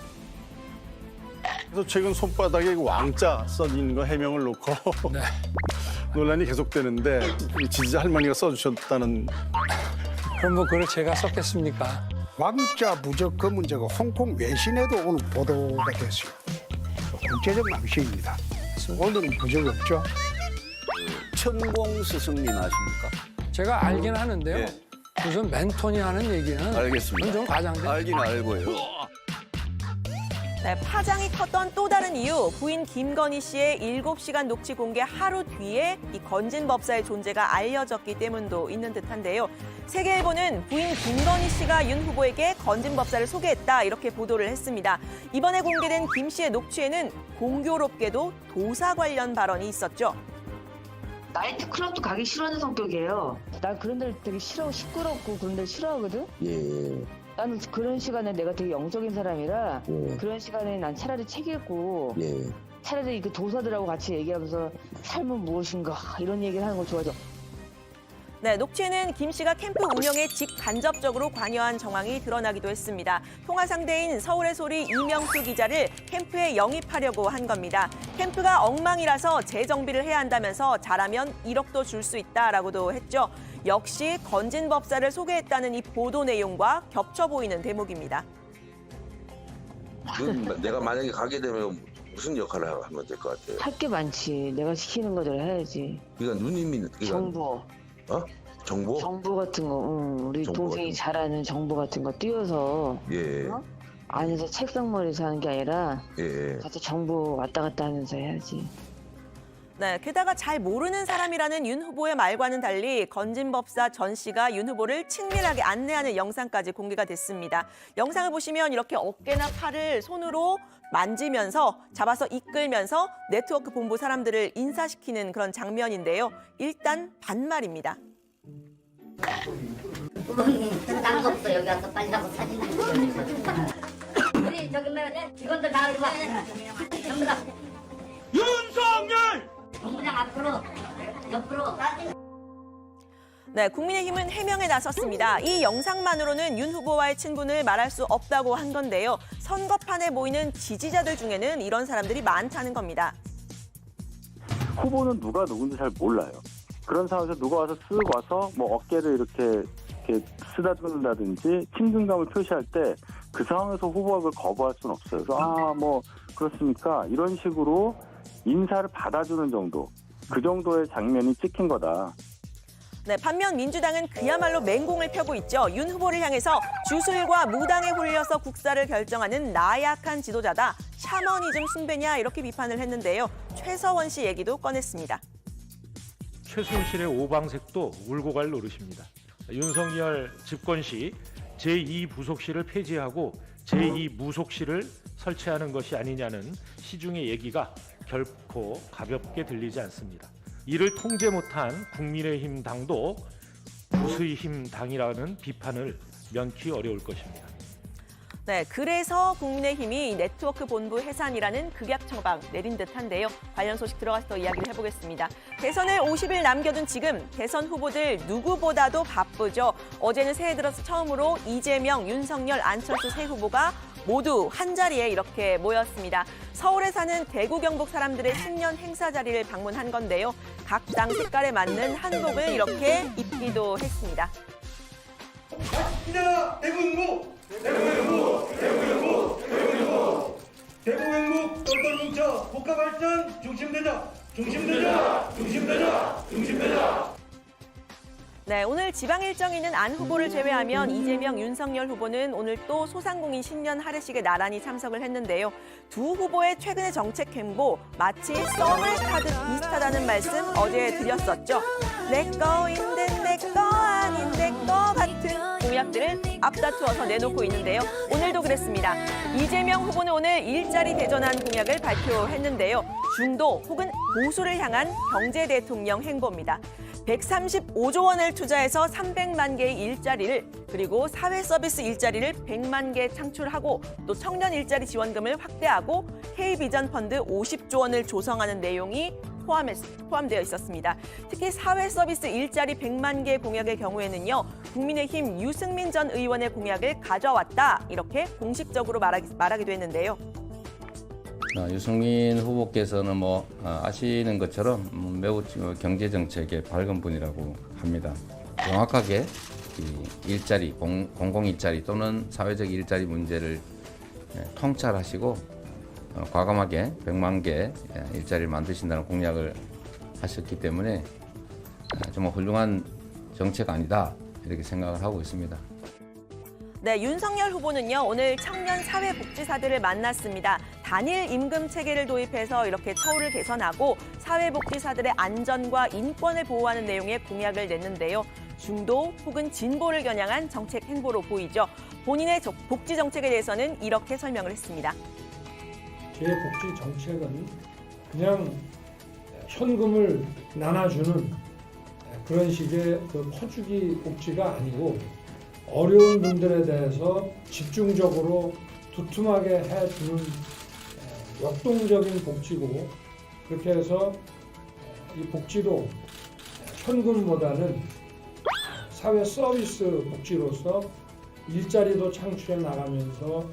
Speaker 24: 그래서 최근 손바닥에 왕자 써진 거 해명을 놓고 논란이 계속되는데 지지자 할머니가 써주셨다는.
Speaker 5: 그럼 뭐 그걸 제가 썼겠습니까?
Speaker 25: 왕자 부적 그 문제가 홍콩 외신에도 오늘 보도가 됐어요. 국제적 망신입니다. 오늘은 부적 없죠.
Speaker 22: 천공 스승님 아십니까?
Speaker 5: 제가 알긴 하는데요. 무슨 멘토니 하는 얘기는
Speaker 22: 알겠습니다.
Speaker 5: 그건 좀 과장돼.
Speaker 22: 알긴 알고요.
Speaker 2: 네, 파장이 컸던 또 다른 이유, 부인 김건희 씨의 7시간 녹취 공개 하루 뒤에 이 건진 법사의 존재가 알려졌기 때문도 있는 듯한데요. 세계일보는 부인 김건희 씨가 윤 후보에게 건진 법사를 소개했다 이렇게 보도를 했습니다. 이번에 공개된 김 씨의 녹취에는 공교롭게도 도사 관련 발언이 있었죠.
Speaker 14: 나이트클럽도 가기 싫어하는 성격이에요. 난 그런 데를 되게 싫어하고 시끄럽고 그런 데를 싫어하거든.
Speaker 22: 예.
Speaker 14: 나는 그런 시간에 내가 되게 영적인 사람이라
Speaker 22: 예.
Speaker 14: 그런 시간에 난 차라리 책 읽고
Speaker 22: 예.
Speaker 14: 차라리 그 도사들하고 같이 얘기하면서 삶은 무엇인가 이런 얘기를 하는 걸 좋아하죠.
Speaker 2: 네, 녹취에는 김 씨가 캠프 운영에 직간접적으로 관여한 정황이 드러나기도 했습니다. 통화 상대인 서울의 소리 이명수 기자를 캠프에 영입하려고 한 겁니다. 캠프가 엉망이라서 재정비를 해야 한다면서 잘하면 1억도 줄 수 있다라고도 했죠. 역시 건진 법사를 소개했다는 이 보도 내용과 겹쳐 보이는 대목입니다.
Speaker 15: 내가 만약에 가게 되면 무슨 역할을 하면 될 것 같아요?
Speaker 14: 할 게 많지. 내가 시키는 거대로 해야지.
Speaker 15: 그러니까 누님이
Speaker 14: 정보.
Speaker 15: 정보?
Speaker 14: 정보 같은 거. 우리
Speaker 15: 정보
Speaker 14: 동생이
Speaker 15: 같은
Speaker 14: 잘하는 정보 같은 거 띄워서
Speaker 15: 예.
Speaker 14: 안에서 책상머리에서 하는 게 아니라
Speaker 15: 예.
Speaker 14: 가서 정보 왔다 갔다 하면서 해야지.
Speaker 2: 네, 게다가 잘 모르는 사람이라는 윤 후보의 말과는 달리 건진 법사 전 씨가 윤 후보를 친밀하게 안내하는 영상까지 공개가 됐습니다. 영상을 보시면 이렇게 어깨나 팔을 손으로 만지면서 잡아서 이끌면서 네트워크 본부 사람들을 인사시키는 그런 장면인데요. 일단 반말입니다.
Speaker 26: 딴거 없어. 여기 와서 빨리 가서 사진 찍고. 우리 저기 뭐야 직원들 다 이리 와. 전부 다. 윤석열! 본부장 앞으로, 옆으로.
Speaker 2: 네, 국민의힘은 해명에 나섰습니다. 이 영상만으로는 윤 후보와의 친분을 말할 수 없다고 한 건데요. 선거판에 모이는 지지자들 중에는 이런 사람들이 많다는 겁니다.
Speaker 27: 후보는 누가 누군지 잘 몰라요. 그런 상황에서 누가 와서 쓱 와서 뭐 어깨를 이렇게 쓰다듬는다든지 친근감을 표시할 때 그 상황에서 후보가 그걸 거부할 수는 없어요. 그래서 뭐 그렇습니까? 이런 식으로 인사를 받아주는 정도, 그 정도의 장면이 찍힌 거다.
Speaker 2: 네, 반면 민주당은 그야말로 맹공을 펴고 있죠. 윤 후보를 향해서 주술과 무당에 홀려서 국사를 결정하는 나약한 지도자다. 샤머니즘 숭배냐 이렇게 비판을 했는데요. 최서원 씨 얘기도 꺼냈습니다.
Speaker 28: 최순실의 오방색도 울고 갈 노릇입니다. 윤석열 집권 시
Speaker 6: 제2부속실을 폐지하고 제2무속실을 설치하는 것이 아니냐는 시중의 얘기가 결코 가볍게 들리지 않습니다. 이를 통제 못한 국민의힘 당도 구수의힘 당이라는 비판을 면키 어려울 것입니다.
Speaker 2: 네, 그래서 국민의힘이 네트워크 본부 해산이라는 극약 처방 내린 듯한데요. 관련 소식 들어가서 더 이야기를 해보겠습니다. 대선을 50일 남겨둔 지금 대선 후보들 누구보다도 바쁘죠. 어제는 새해 들어서 처음으로 이재명, 윤석열, 안철수 세 후보가 모두 한자리에 이렇게 모였습니다. 서울에 사는 대구 경북 사람들의 신년 행사 자리를 방문한 건데요. 각 당 색깔에 맞는 한복을 이렇게 입기도 했습니다.
Speaker 7: 대구행복! 대구행복! 대구행복! 대구행복! 대구행복 똘똘 뭉쳐 국가발전 중심되자! 중심되자! 중심되자! 중심되자!
Speaker 2: 네, 오늘 지방 일정이 있는 안 후보를 제외하면 이재명, 윤석열 후보는 오늘 또 소상공인 신년 하례식에 나란히 참석을 했는데요. 두 후보의 최근의 정책 행보 마치 썸을 타듯 비슷하다는 말씀 어제 드렸었죠. 내 거인 듯 내 거 아닌 내 거 같은 공약들을 앞다투어서 내놓고 있는데요. 오늘도 그랬습니다. 이재명 후보는 오늘 일자리 대전환 공약을 발표했는데요. 중도 혹은 보수를 향한 경제 대통령 행보입니다. 135조 원을 투자해서 300만 개의 일자리를 그리고 사회 서비스 일자리를 100만 개 창출하고 또 청년 일자리 지원금을 확대하고 K비전 펀드 50조 원을 조성하는 내용이 포함되어 있었습니다. 특히 사회 서비스 일자리 100만 개 공약의 경우에는요. 국민의힘 유승민 전 의원의 공약을 가져왔다 이렇게 공식적으로 말하기도 했는데요.
Speaker 9: 유승민 후보께서는 아시는 것처럼 매우 경제 정책의 밝은 분이라고 합니다. 정확하게 일자리, 공공 일자리 또는 사회적 일자리 문제를 통찰하시고 과감하게 100만 개 일자리를 만드신다는 공약을 하셨기 때문에 정말 훌륭한 정책 아니다 이렇게 생각을 하고 있습니다.
Speaker 2: 네, 윤석열 후보는요, 오늘 청년 사회복지사들을 만났습니다. 단일 임금 체계를 도입해서 이렇게 처우를 개선하고 사회복지사들의 안전과 인권을 보호하는 내용의 공약을 냈는데요. 중도 혹은 진보를 겨냥한 정책 행보로 보이죠. 본인의 복지 정책에 대해서는 이렇게 설명을 했습니다.
Speaker 5: 제 복지 정책은 그냥 현금을 나눠주는 그런 식의 퍼주기 복지가 아니고 어려운 분들에 대해서 집중적으로 두툼하게 해주는 역동적인 복지고 그렇게 해서 이 복지도 현금보다는 사회 서비스 복지로서 일자리도 창출해 나가면서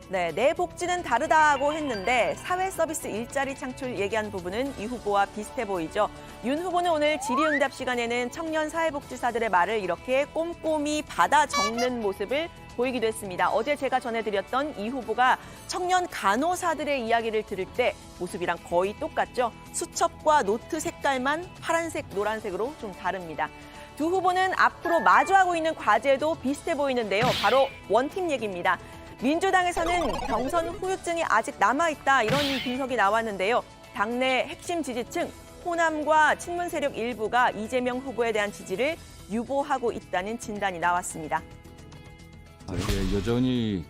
Speaker 2: 네, 내 복지는 다르다고 했는데 사회 서비스 일자리 창출 얘기한 부분은 이 후보와 비슷해 보이죠. 윤 후보는 오늘 질의응답 시간에는 청년 사회복지사들의 말을 이렇게 꼼꼼히 받아 적는 모습을 보이기도 했습니다. 어제 제가 전해드렸던 이 후보가 청년 간호사들의 이야기를 들을 때 모습이랑 거의 똑같죠. 수첩과 노트 색깔만 파란색, 노란색으로 좀 다릅니다. 두 후보는 앞으로 마주하고 있는 과제도 비슷해 보이는데요. 바로 원팀 얘기입니다. 민주당에서는 경선 후유증이 아직 남아있다 이런 분석이 나왔는데요. 당내 핵심 지지층, 호남과 친문 세력 일부가 이재명 후보에 대한 지지를 유보하고 있다는 진단이 나왔습니다.
Speaker 10: 여전히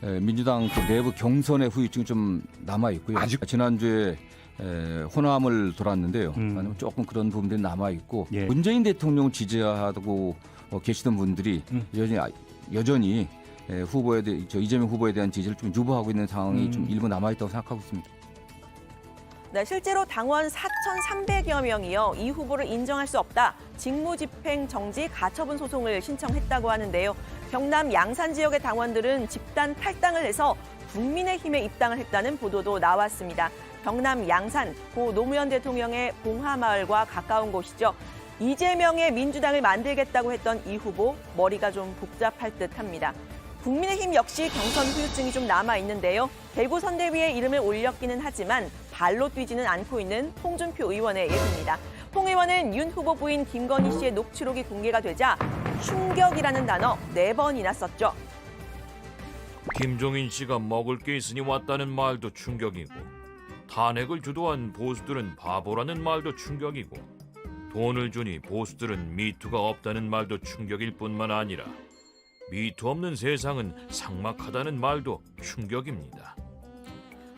Speaker 10: 민주당 내부 경선의 후유증이 좀 남아있고요. 지난주에 호남을 돌았는데요. 조금 그런 부분들이 남아있고 문재인 대통령 지지하고 계시던 분들이 여전히 후보에 대해 이재명 후보에 대한 지지를 좀 유보하고 있는 상황이 좀 일부 남아있다고 생각하고 있습니다.
Speaker 2: 네, 실제로 당원 4,300여 명이요. 이 후보를 인정할 수 없다. 직무집행 정지 가처분 소송을 신청했다고 하는데요. 경남 양산 지역의 당원들은 집단 탈당을 해서 국민의힘에 입당을 했다는 보도도 나왔습니다. 경남 양산, 고 노무현 대통령의 봉하마을과 가까운 곳이죠. 이재명의 민주당을 만들겠다고 했던 이 후보, 머리가 좀 복잡할 듯합니다. 국민의힘 역시 경선 후유증이 좀 남아있는데요. 대구 선대위에 이름을 올렸기는 하지만 발로 뛰지는 않고 있는 홍준표 의원의 얘기입니다. 홍 의원은 윤 후보 부인 김건희 씨의 녹취록이 공개가 되자 충격이라는 단어 4번이나 썼죠.
Speaker 11: 김종인 씨가 먹을 게 있으니 왔다는 말도 충격이고 탄핵을 주도한 보수들은 바보라는 말도 충격이고 돈을 주니 보수들은 미투가 없다는 말도 충격일 뿐만 아니라 미투 없는 세상은 삭막하다는 말도 충격입니다.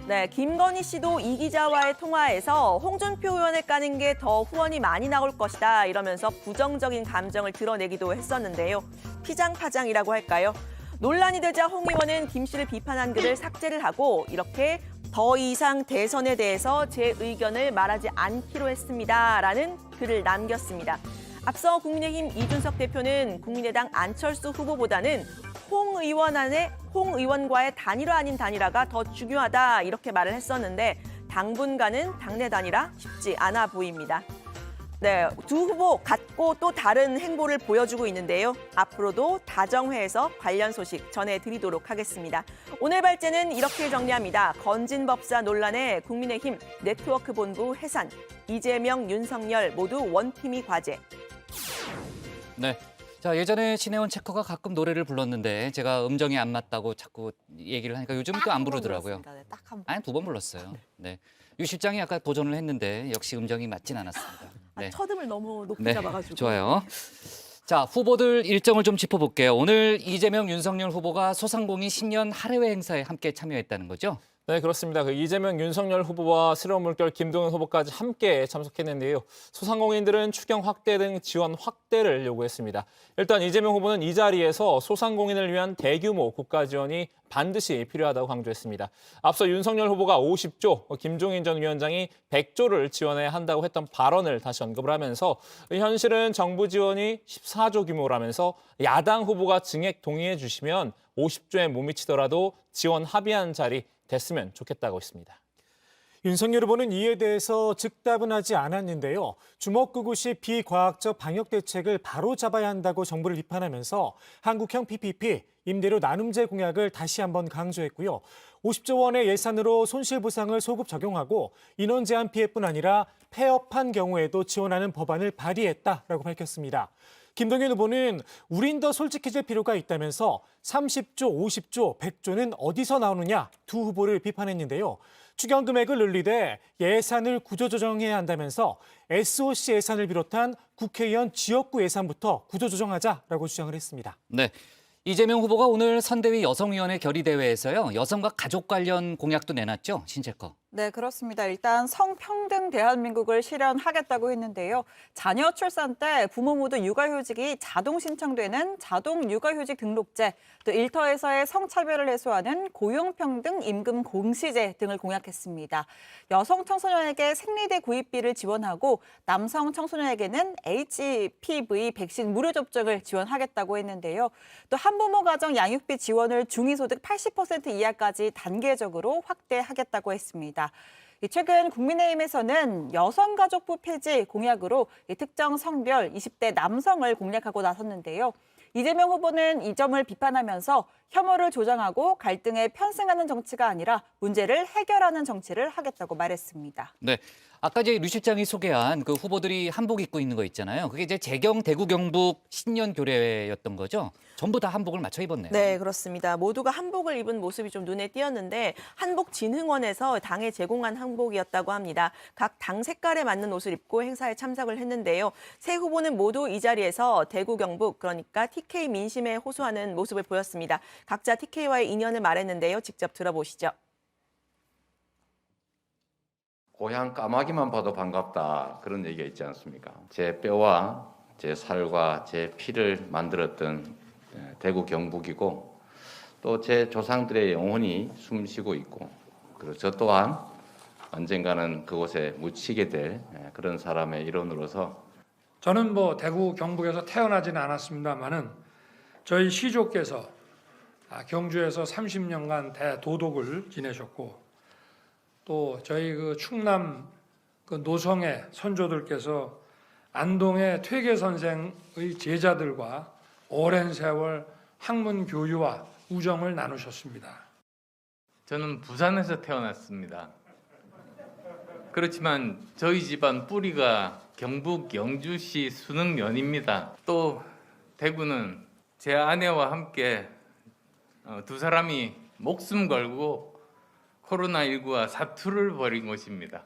Speaker 2: 네, 김건희 씨도 이 기자와의 통화에서 홍준표 의원을 까는 게 더 후원이 많이 나올 것이다 이러면서 부정적인 감정을 드러내기도 했었는데요. 피장파장이라고 할까요? 논란이 되자 홍 의원은 김 씨를 비판한 글을 삭제를 하고 이렇게 더 이상 대선에 대해서 제 의견을 말하지 않기로 했습니다라는 글을 남겼습니다. 앞서 국민의힘 이준석 대표는 국민의당 안철수 후보보다는 홍 의원과의 단일화 아닌 단일화가 더 중요하다 이렇게 말을 했었는데 당분간은 당내 단일화 쉽지 않아 보입니다. 네, 두 후보 같고 또 다른 행보를 보여주고 있는데요. 앞으로도 다정회에서 관련 소식 전해드리도록 하겠습니다. 오늘 발제는 이렇게 정리합니다. 건진법사 논란에 국민의힘 네트워크 본부 해산, 이재명, 윤석열 모두 원팀이 과제.
Speaker 1: 네. 자, 예전에 신혜원 체커가 가끔 노래를 불렀는데 제가 음정이 안 맞다고 자꾸 얘기를 하니까 요즘 또 안 부르더라고요.
Speaker 3: 네, 딱 한 번.
Speaker 1: 아니, 2번 불렀어요. 네. 유 실장이 아까 도전을 했는데 역시 음정이 맞진 않았습니다. 네.
Speaker 2: 첫음을 너무 높게
Speaker 1: 네,
Speaker 2: 잡아가지고.
Speaker 1: 좋아요. 자, 후보들 일정을 좀 짚어볼게요. 오늘 이재명, 윤석열 후보가 소상공인 신년 할애회 행사에 함께 참여했다는 거죠?
Speaker 21: 네, 그렇습니다. 이재명, 윤석열 후보와 새로운 물결 김동연 후보까지 함께 참석했는데요. 소상공인들은 추경 확대 등 지원 확대를 요구했습니다. 일단 이재명 후보는 이 자리에서 소상공인을 위한 대규모 국가 지원이 반드시 필요하다고 강조했습니다. 앞서 윤석열 후보가 50조, 김종인 전 위원장이 100조를 지원해야 한다고 했던 발언을 다시 언급을 하면서 현실은 정부 지원이 14조 규모라면서 야당 후보가 증액 동의해 주시면 50조에 못 미치더라도 지원 합의한 자리 됐으면 좋겠다고 했습니다.
Speaker 12: 윤석열 후보는 이에 대해서 즉답은 하지 않았는데요. 주먹구구식 비과학적 방역 대책을 바로 잡아야 한다고 정부를 비판하면서 한국형 PPP, 임대료 나눔제 공약을 다시 한번 강조했고요. 50조 원의 예산으로 손실보상을 소급 적용하고 인원 제한 피해뿐 아니라 폐업한 경우에도 지원하는 법안을 발의했다라고 밝혔습니다. 김동연 후보는 우린 더 솔직해질 필요가 있다면서 30조, 50조, 100조는 어디서 나오느냐 두 후보를 비판했는데요. 추경 금액을 늘리되 예산을 구조조정해야 한다면서 SOC 예산을 비롯한 국회의원 지역구 예산부터 구조조정하자라고 주장을 했습니다.
Speaker 1: 네. 이재명 후보가 오늘 선대위 여성위원회 결의대회에서요. 여성과 가족 관련 공약도 내놨죠, 신체커.
Speaker 3: 네, 그렇습니다. 일단 성평등 대한민국을 실현하겠다고 했는데요. 자녀 출산 때 부모 모두 육아휴직이 자동 신청되는 자동 육아휴직 등록제, 또 일터에서의 성차별을 해소하는 고용평등 임금 공시제 등을 공약했습니다. 여성 청소년에게 생리대 구입비를 지원하고 남성 청소년에게는 HPV 백신 무료 접종을 지원하겠다고 했는데요. 또 한부모 가정 양육비 지원을 중위소득 80% 이하까지 단계적으로 확대하겠다고 했습니다. 최근 국민의힘에서는 여성가족부 폐지 공약으로 특정 성별 20대 남성을 공략하고 나섰는데요. 이재명 후보는 이 점을 비판하면서 혐오를 조장하고 갈등에 편승하는 정치가 아니라 문제를 해결하는 정치를 하겠다고 말했습니다.
Speaker 1: 네. 아까 이제 류 실장이 소개한 그 후보들이 한복 입고 있는 거 있잖아요. 그게 이제 재경 대구 경북 신년 교례였던 거죠. 전부 다 한복을 맞춰 입었네요.
Speaker 2: 네, 그렇습니다. 모두가 한복을 입은 모습이 좀 눈에 띄었는데 한복진흥원에서 당에 제공한 한복이었다고 합니다. 각 당 색깔에 맞는 옷을 입고 행사에 참석을 했는데요. 세 후보는 모두 이 자리에서 대구 경북, 그러니까 TK 민심에 호소하는 모습을 보였습니다. 각자 TK와의 인연을 말했는데요. 직접 들어보시죠.
Speaker 9: 고향 까마귀만 봐도 반갑다 그런 얘기가 있지 않습니까? 제 뼈와 제 살과 제 피를 만들었던 대구 경북이고 또 제 조상들의 영혼이 숨쉬고 있고 그리고 저 또한 언젠가는 그곳에 묻히게 될 그런 사람의 일원으로서
Speaker 5: 저는 대구 경북에서 태어나지는 않았습니다만은 저희 시조께서 경주에서 30년간 대도독을 지내셨고 또 저희 그 충남 그 노성의 선조들께서 안동의 퇴계 선생의 제자들과 오랜 세월 학문 교류와 우정을 나누셨습니다.
Speaker 13: 저는 부산에서 태어났습니다. 그렇지만 저희 집안 뿌리가 경북 영주시 순흥면입니다. 또 대구는 제 아내와 함께 두 사람이 목숨 걸고 코로나19와 사투를 벌인 곳입니다.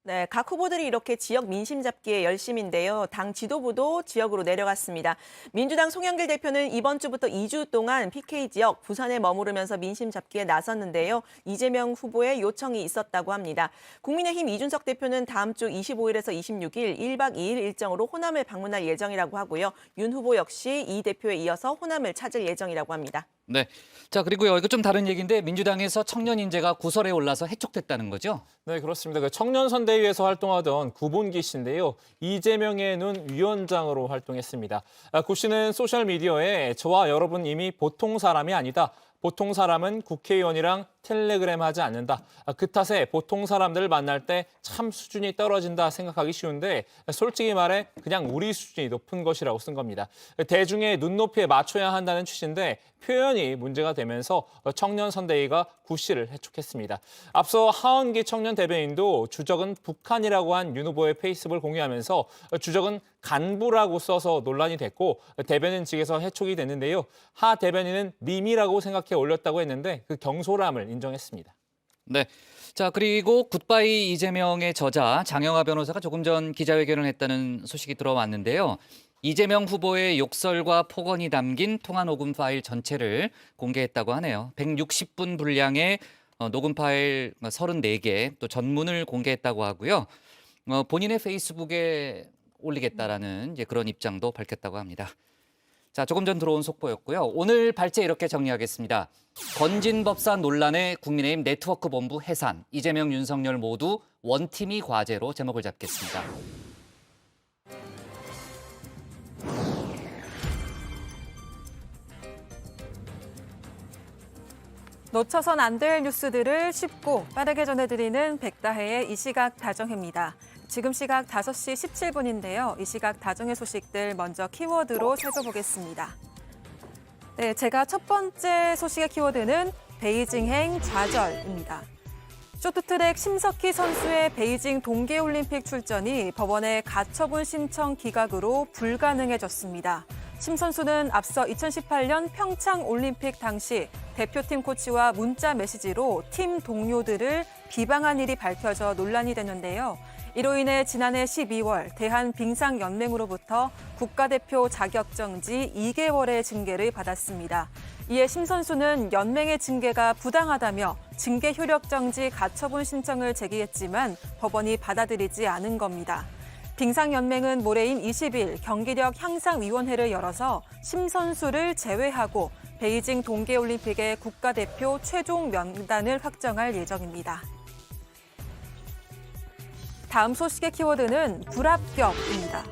Speaker 2: 네, 각 후보들이 이렇게 지역 민심 잡기에 열심인데요. 당 지도부도 지역으로 내려갔습니다. 민주당 송영길 대표는 이번 주부터 2주 동안 PK 지역 부산에 머무르면서 민심 잡기에 나섰는데요. 이재명 후보의 요청이 있었다고 합니다. 국민의힘 이준석 대표는 다음 주 25일에서 26일 1박 2일 일정으로 호남을 방문할 예정이라고 하고요. 윤 후보 역시 이 대표에 이어서 호남을 찾을 예정이라고 합니다.
Speaker 1: 네. 자, 그리고요. 이거 좀 다른 얘기인데 민주당에서 청년 인재가 구설에 올라서 해촉됐다는 거죠?
Speaker 21: 네, 그렇습니다. 그 청년선대위에서 활동하던 구본기 씨인데요. 이재명의 눈 위원장으로 활동했습니다. 구 씨는 소셜미디어에 저와 여러분 이미 보통 사람이 아니다. 보통 사람은 국회의원이랑 텔레그램 하지 않는다. 그 탓에 보통 사람들을 만날 때 참 수준이 떨어진다 생각하기 쉬운데 솔직히 말해 그냥 우리 수준이 높은 것이라고 쓴 겁니다. 대중의 눈높이에 맞춰야 한다는 취지인데 표현이 문제가 되면서 청년선대위가 구 씨를 해촉했습니다. 앞서 하원기 청년 대변인도 주적은 북한이라고 한 윤 후보의 페이스북을 공유하면서 주적은 간부라고 써서 논란이 됐고 대변인 측에서 해촉이 됐는데요. 하 대변인은 밈이라고 생각해 올렸다고 했는데 그 경솔함을 인정했습니다.
Speaker 1: 네. 자, 그리고 굿바이 이재명의 저자 장영하 변호사가 조금 전 기자회견을 했다는 소식이 들어왔는데요. 이재명 후보의 욕설과 폭언이 담긴 통화 녹음 파일 전체를 공개했다고 하네요. 160분 분량의 녹음 파일 34개, 또 전문을 공개했다고 하고요. 본인의 페이스북에 올리겠다라는 이제 그런 입장도 밝혔다고 합니다. 자, 조금 전 들어온 속보였고요. 오늘 발제 이렇게 정리하겠습니다. 건진법사 논란의 국민의힘 네트워크 본부 해산, 이재명, 윤석열 모두 원팀이 과제로 제목을 잡겠습니다.
Speaker 4: 놓쳐선 안 될 뉴스들을 쉽고 빠르게 전해드리는 백다혜의 이 시각 다정입니다. 지금 시각 5시 17분인데요. 이 시각 다정의 소식들 먼저 키워드로 살펴보겠습니다. 네, 제가 첫 번째 소식의 키워드는 베이징행 좌절입니다. 쇼트트랙 심석희 선수의 베이징 동계올림픽 출전이 법원의 가처분 신청 기각으로 불가능해졌습니다. 심 선수는 앞서 2018년 평창올림픽 당시 대표팀 코치와 문자 메시지로 팀 동료들을 비방한 일이 밝혀져 논란이 됐는데요. 이로 인해 지난해 12월 대한빙상연맹으로부터 국가대표 자격정지 2개월의 징계를 받았습니다. 이에 심 선수는 연맹의 징계가 부당하다며 징계 효력 정지 가처분 신청을 제기했지만 법원이 받아들이지 않은 겁니다. 빙상연맹은 모레인 20일 경기력 향상위원회를 열어서 심 선수를 제외하고 베이징 동계올림픽의 국가대표 최종 명단을 확정할 예정입니다. 다음 소식의 키워드는 불합격입니다.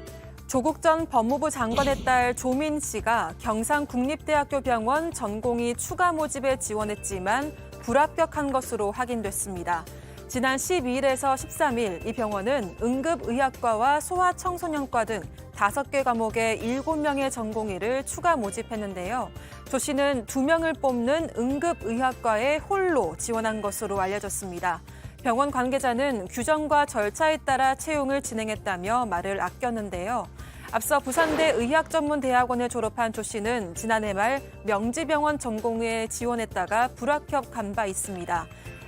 Speaker 4: 조국 전 법무부 장관의 딸 조민 씨가 경상국립대학교 병원 전공의 추가 모집에 지원했지만 불합격한 것으로 확인됐습니다. 지난 12일에서 13일 이 병원은 응급의학과와 소아청소년과 등 5개 과목의 7명의 전공의를 추가 모집했는데요. 조 씨는 2명을 뽑는 응급의학과에 홀로 지원한 것으로 알려졌습니다. 병원 관계자는 규정과 절차에 따라 채용을 진행했다며 말을 아꼈는데요. 앞서 부산대 의학전문대학원을 졸업한 조 씨는 지난해 말 명지병원 전공의에 지원했다가 불합격한 바 있습니다.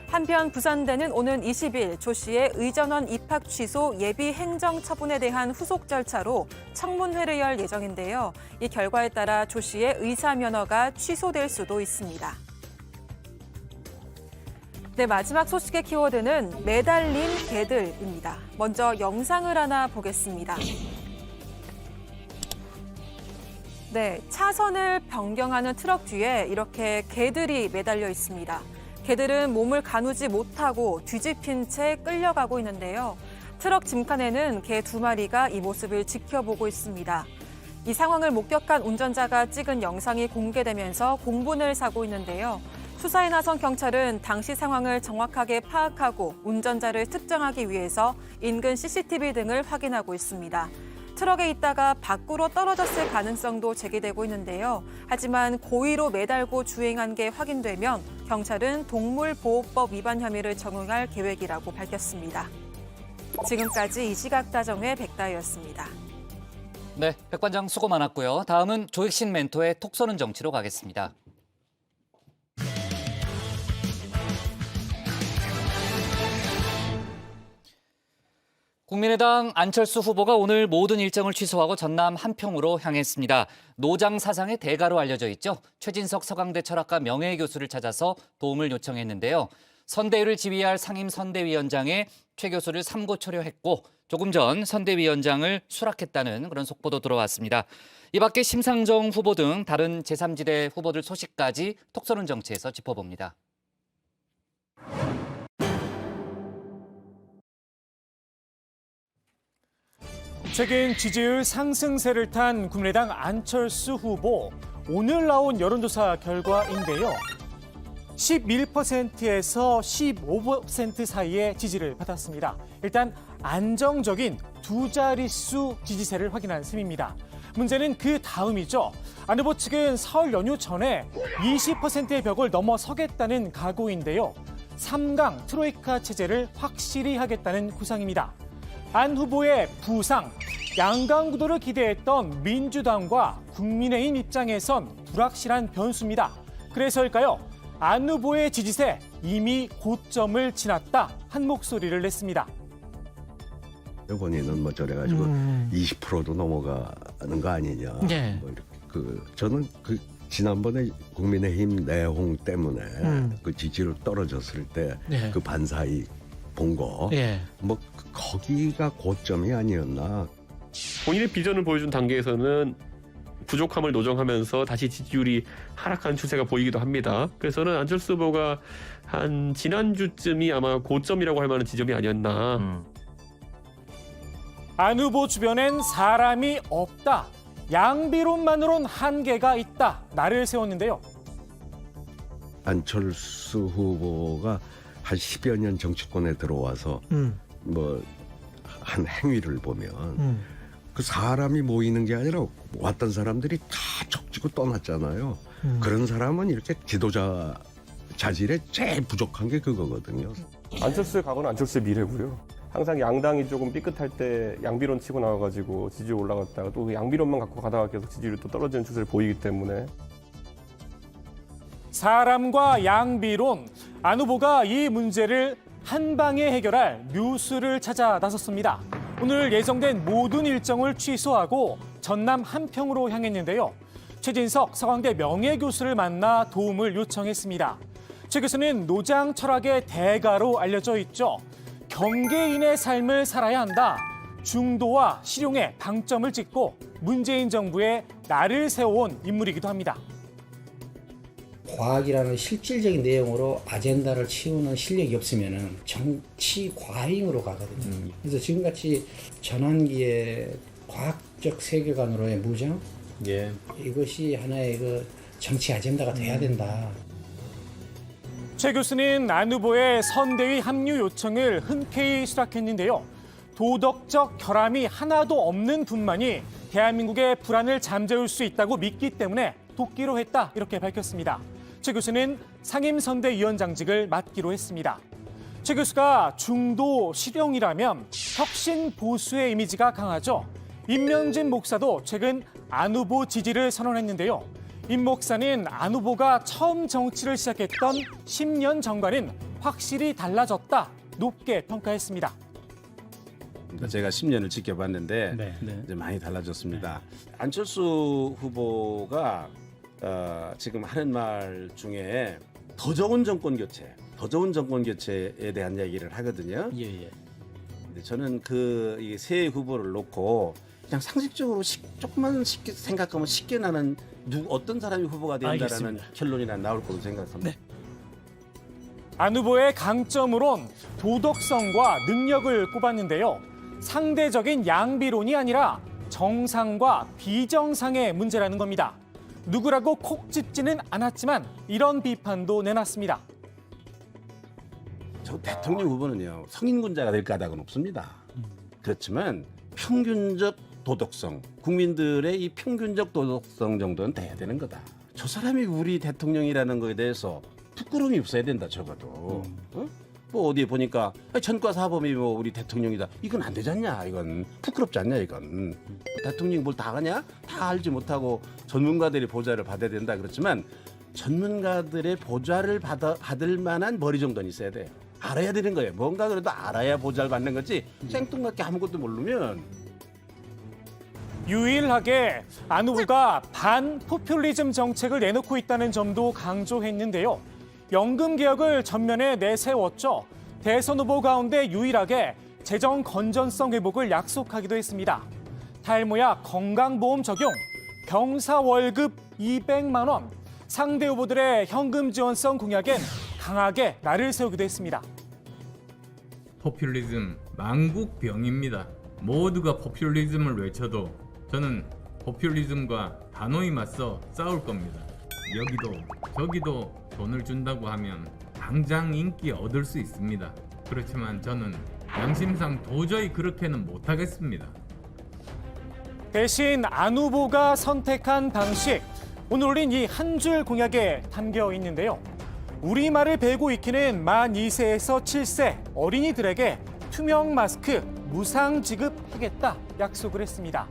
Speaker 4: 한편 부산대는 오는 20일 조 씨의 의전원 입학 취소 예비 행정 처분에 대한 후속 절차로 청문회를 열 예정인데요. 이 결과에 따라 조 씨의 의사 면허가 취소될 수도 있습니다. 네, 마지막 소식의 키워드는 매달린 개들입니다. 먼저 영상을 하나 보겠습니다. 네, 차선을 변경하는 트럭 뒤에 이렇게 개들이 매달려 있습니다. 개들은 몸을 가누지 못하고 뒤집힌 채 끌려가고 있는데요. 트럭 짐칸에는 개 2마리가 이 모습을 지켜보고 있습니다. 이 상황을 목격한 운전자가 찍은 영상이 공개되면서 공분을 사고 있는데요. 수사에 나선 경찰은 당시 상황을 정확하게 파악하고 운전자를 특정하기 위해서 인근 CCTV 등을 확인하고 있습니다. 트럭에 있다가 밖으로 떨어졌을 가능성도 제기되고 있는데요. 하지만 고의로 매달고 주행한 게 확인되면 경찰은 동물보호법 위반 혐의를 적용할 계획이라고 밝혔습니다. 지금까지 이 시각 다정의 백다혜였습니다.
Speaker 1: 네, 백반장 수고 많았고요. 다음은 조익신 멘토의 톡 쏘는 정치로 가겠습니다. 국민의당 안철수 후보가 오늘 모든 일정을 취소하고 전남 한평으로 향했습니다. 노장 사상의 대가로 알려져 있죠. 최진석 서강대 철학과 명예교수를 찾아서 도움을 요청했는데요. 선대위를 지휘할 상임선대위원장에 최 교수를 삼고초려했고 조금 전 선대위원장을 수락했다는 그런 속보도 들어왔습니다. 이 밖에 심상정 후보 등 다른 제3지대 후보들 소식까지 톡서는 정치에서 짚어봅니다.
Speaker 12: 최근 지지율 상승세를 탄 국민의당 안철수 후보. 오늘 나온 여론조사 결과인데요. 11%에서 15% 사이의 지지를 받았습니다. 일단 안정적인 두 자릿수 지지세를 확인한 셈입니다. 문제는 그 다음이죠. 안 후보 측은 설 연휴 전에 20%의 벽을 넘어서겠다는 각오인데요. 3강 트로이카 체제를 확실히 하겠다는 구상입니다. 안 후보의 부상, 양강 구도를 기대했던 민주당과 국민의힘 입장에선 불확실한 변수입니다. 그래서일까요? 안 후보의 지지세 이미 고점을 지났다 한 목소리를 냈습니다.
Speaker 22: 본인은 뭐 저래가지고 20%도 넘어가는 거 아니냐.
Speaker 8: 네.
Speaker 22: 뭐 이렇게 저는 지난번에 국민의힘 내홍 때문에 그 지지율 떨어졌을 때 그 반사이 본 거, 뭐 거기가 고점이 아니었나.
Speaker 16: 본인의 비전을 보여준 단계에서는 부족함을 노정하면서 다시 지지율이 하락한 추세가 보이기도 합니다. 그래서 저는 안철수 후보가 한 지난주쯤이 아마 고점이라고 할 만한 지점이 아니었나.
Speaker 12: 안 후보 주변엔 사람이 없다. 양비론만으론 한계가 있다. 날을 세웠는데요.
Speaker 22: 안철수 후보가 한 10여 년 정치권에 들어와서 뭐 한 행위를 보면 그 사람이 모이는 게 아니라 왔던 사람들이 다 척지고 떠났잖아요. 그런 사람은 이렇게 지도자 자질에 제일 부족한 게 그거거든요.
Speaker 17: 안철수의 과거는 안철수의 미래고요. 항상 양당이 조금 삐끗할 때 양비론 치고 나와가지고 지지율 올라갔다가 또 그 양비론만 갖고 가다가 계속 지지율이 또 떨어지는 추세를 보이기 때문에.
Speaker 12: 사람과 양비론, 안 후보가 이 문제를 한 방에 해결할 묘수를 찾아 나섰습니다. 오늘 예정된 모든 일정을 취소하고 전남 한평으로 향했는데요. 최진석 서강대 명예교수를 만나 도움을 요청했습니다. 최 교수는 노장 철학의 대가로 알려져 있죠. 경계인의 삶을 살아야 한다. 중도와 실용에 방점을 찍고 문재인 정부의 날을 세워온 인물이기도 합니다.
Speaker 8: 과학이라는 실질적인 내용으로 아젠다를 치우는 실력이 없으면 정치 과잉으로 가거든요. 그래서 지금같이 전환기의 과학적 세계관으로의 무장, 이것이 하나의 그 정치 아젠다가 돼야 된다.
Speaker 12: 최 교수는 안 후보의 선대위 합류 요청을 흔쾌히 수락했는데요. 도덕적 결함이 하나도 없는 분만이 대한민국의 불안을 잠재울 수 있다고 믿기 때문에 돕기로 했다, 이렇게 밝혔습니다. 최 교수는 상임선대위원장직을 맡기로 했습니다. 최 교수가 중도 실용이라면 혁신 보수의 이미지가 강하죠. 임명진 목사도 최근 안 후보 지지를 선언했는데요. 임 목사는 안 후보가 처음 정치를 시작했던 10년 전과는 확실히 달라졌다, 높게 평가했습니다.
Speaker 18: 제가 10년을 지켜봤는데 이제 많이 달라졌습니다. 안철수 후보가 지금 하는 말 중에 더 좋은 정권 교체에 대한 얘기를 하거든요. 근데 저는 이 세 후보를 놓고 그냥 상식적으로 조금만 쉽게 생각하면 쉽게 나는 어떤 사람이 후보가 된다라는 결론이 나올 거로 생각합니다.
Speaker 12: 안 후보의 강점으론 도덕성과 능력을 꼽았는데요. 상대적인 양비론이 아니라 정상과 비정상의 문제라는 겁니다. 누구라고 콕 집지는 않았지만 이런 비판도 내놨습니다.
Speaker 18: 저 대통령 후보는요, 성인군자가 될 까닭은 없습니다. 그렇지만 평균적 도덕성, 국민들의 이 평균적 도덕성 정도는 돼야 되는 거다. 저 사람이 우리 대통령이라는 거에 대해서 부끄러움이 없어야 된다, 적어도. 뭐 어디에 보니까 전과사범이 뭐 우리 대통령이다. 이건 안 되지 않냐? 이건 부끄럽지 않냐? 이건 대통령이 뭘 다 하냐? 다 알지 못하고 전문가들의 보좌를 받아야 된다. 그렇지만 전문가들의 보좌를 받을 만한 머리 정도는 있어야 돼요. 알아야 되는 거예요. 뭔가 그래도 알아야 보잘 받는 거지 생뚱맞게 아무것도 모르면.
Speaker 12: 유일하게 안 후보가 반포퓰리즘 정책을 내놓고 있다는 점도 강조했는데요. 연금 개혁을 전면에 내세웠죠. 대선 후보 가운데 유일하게 재정 건전성 회복을 약속하기도 했습니다. 탈모약 건강보험 적용, 병사 월급 200만 원, 상대 후보들의 현금 지원성 공약엔 강하게 날을 세우기도 했습니다.
Speaker 13: 포퓰리즘 만국병입니다. 모두가 포퓰리즘을 외쳐도 저는 포퓰리즘과 단호히 맞서 싸울 겁니다. 여기도 저기도 돈을 준다고 하면 당장 인기 얻을 수 있습니다. 그렇지만 저는 양심상 도저히 그렇게는 못하겠습니다.
Speaker 12: 대신 안 후보가 선택한 방식, 오늘 올린 이 한 줄 공약에 담겨 있는데요. 우리말을 배우고 익히는 만 2세에서 7세 어린이들에게 투명 마스크 무상 지급하겠다 약속을 했습니다.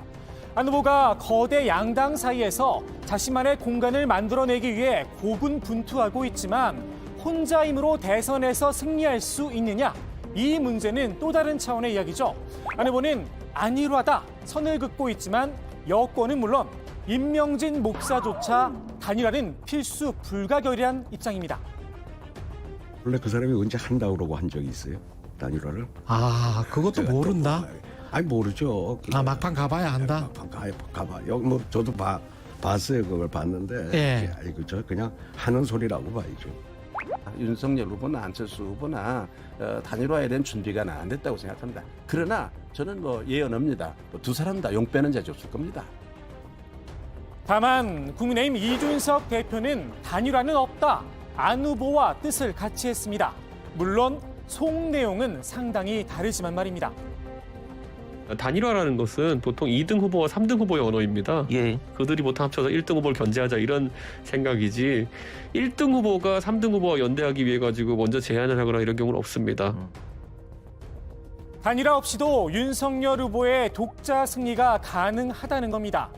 Speaker 12: 안 후보가 거대 양당 사이에서 자신만의 공간을 만들어내기 위해 고군분투하고 있지만 혼자 힘으로 대선에서 승리할 수 있느냐? 이 문제는 또 다른 차원의 이야기죠. 안 후보는 안일하다 선을 긋고 있지만 여권은 물론 임명진 목사조차 단일화는 필수 불가결이란 입장입니다.
Speaker 22: 원래 그 사람이 언제 한다고 그러고 한 적이 있어요? 단일화를?
Speaker 14: 아, 그것도 모른다?
Speaker 22: 아니 모르죠.
Speaker 14: 아, 막판 가봐야 한다?
Speaker 22: 막판 가봐. 여기 뭐 저도 봤어요. 그걸 봤는데.
Speaker 14: 예.
Speaker 22: 아이고 저 그냥 하는 소리라고 봐야죠.
Speaker 18: 윤석열 후보나 안철수 후보나 단일화에 대한 준비가 안 됐다고 생각합니다. 그러나 저는 뭐 예언합니다. 두 사람 다 용 빼는 자주 없을 겁니다.
Speaker 12: 다만 국민의힘 이준석 대표는 단일화는 없다. 안 후보와 뜻을 같이 했습니다. 물론 속 내용은 상당히 다르지만 말입니다.
Speaker 16: 단일화라는 것은 보통 2등 후보와 3등 후보의 언어입니다. 그들이 보통 합쳐서 1등 후보를 견제하자 이런 생각이지 1등 후보가 3등 후보와 연대하기 위해 가지고 먼저 제안을 하거나 이런 경우는 없습니다.
Speaker 12: 단일화 없이도 윤석열 후보의 독자 승리가 가능하다는 겁니다.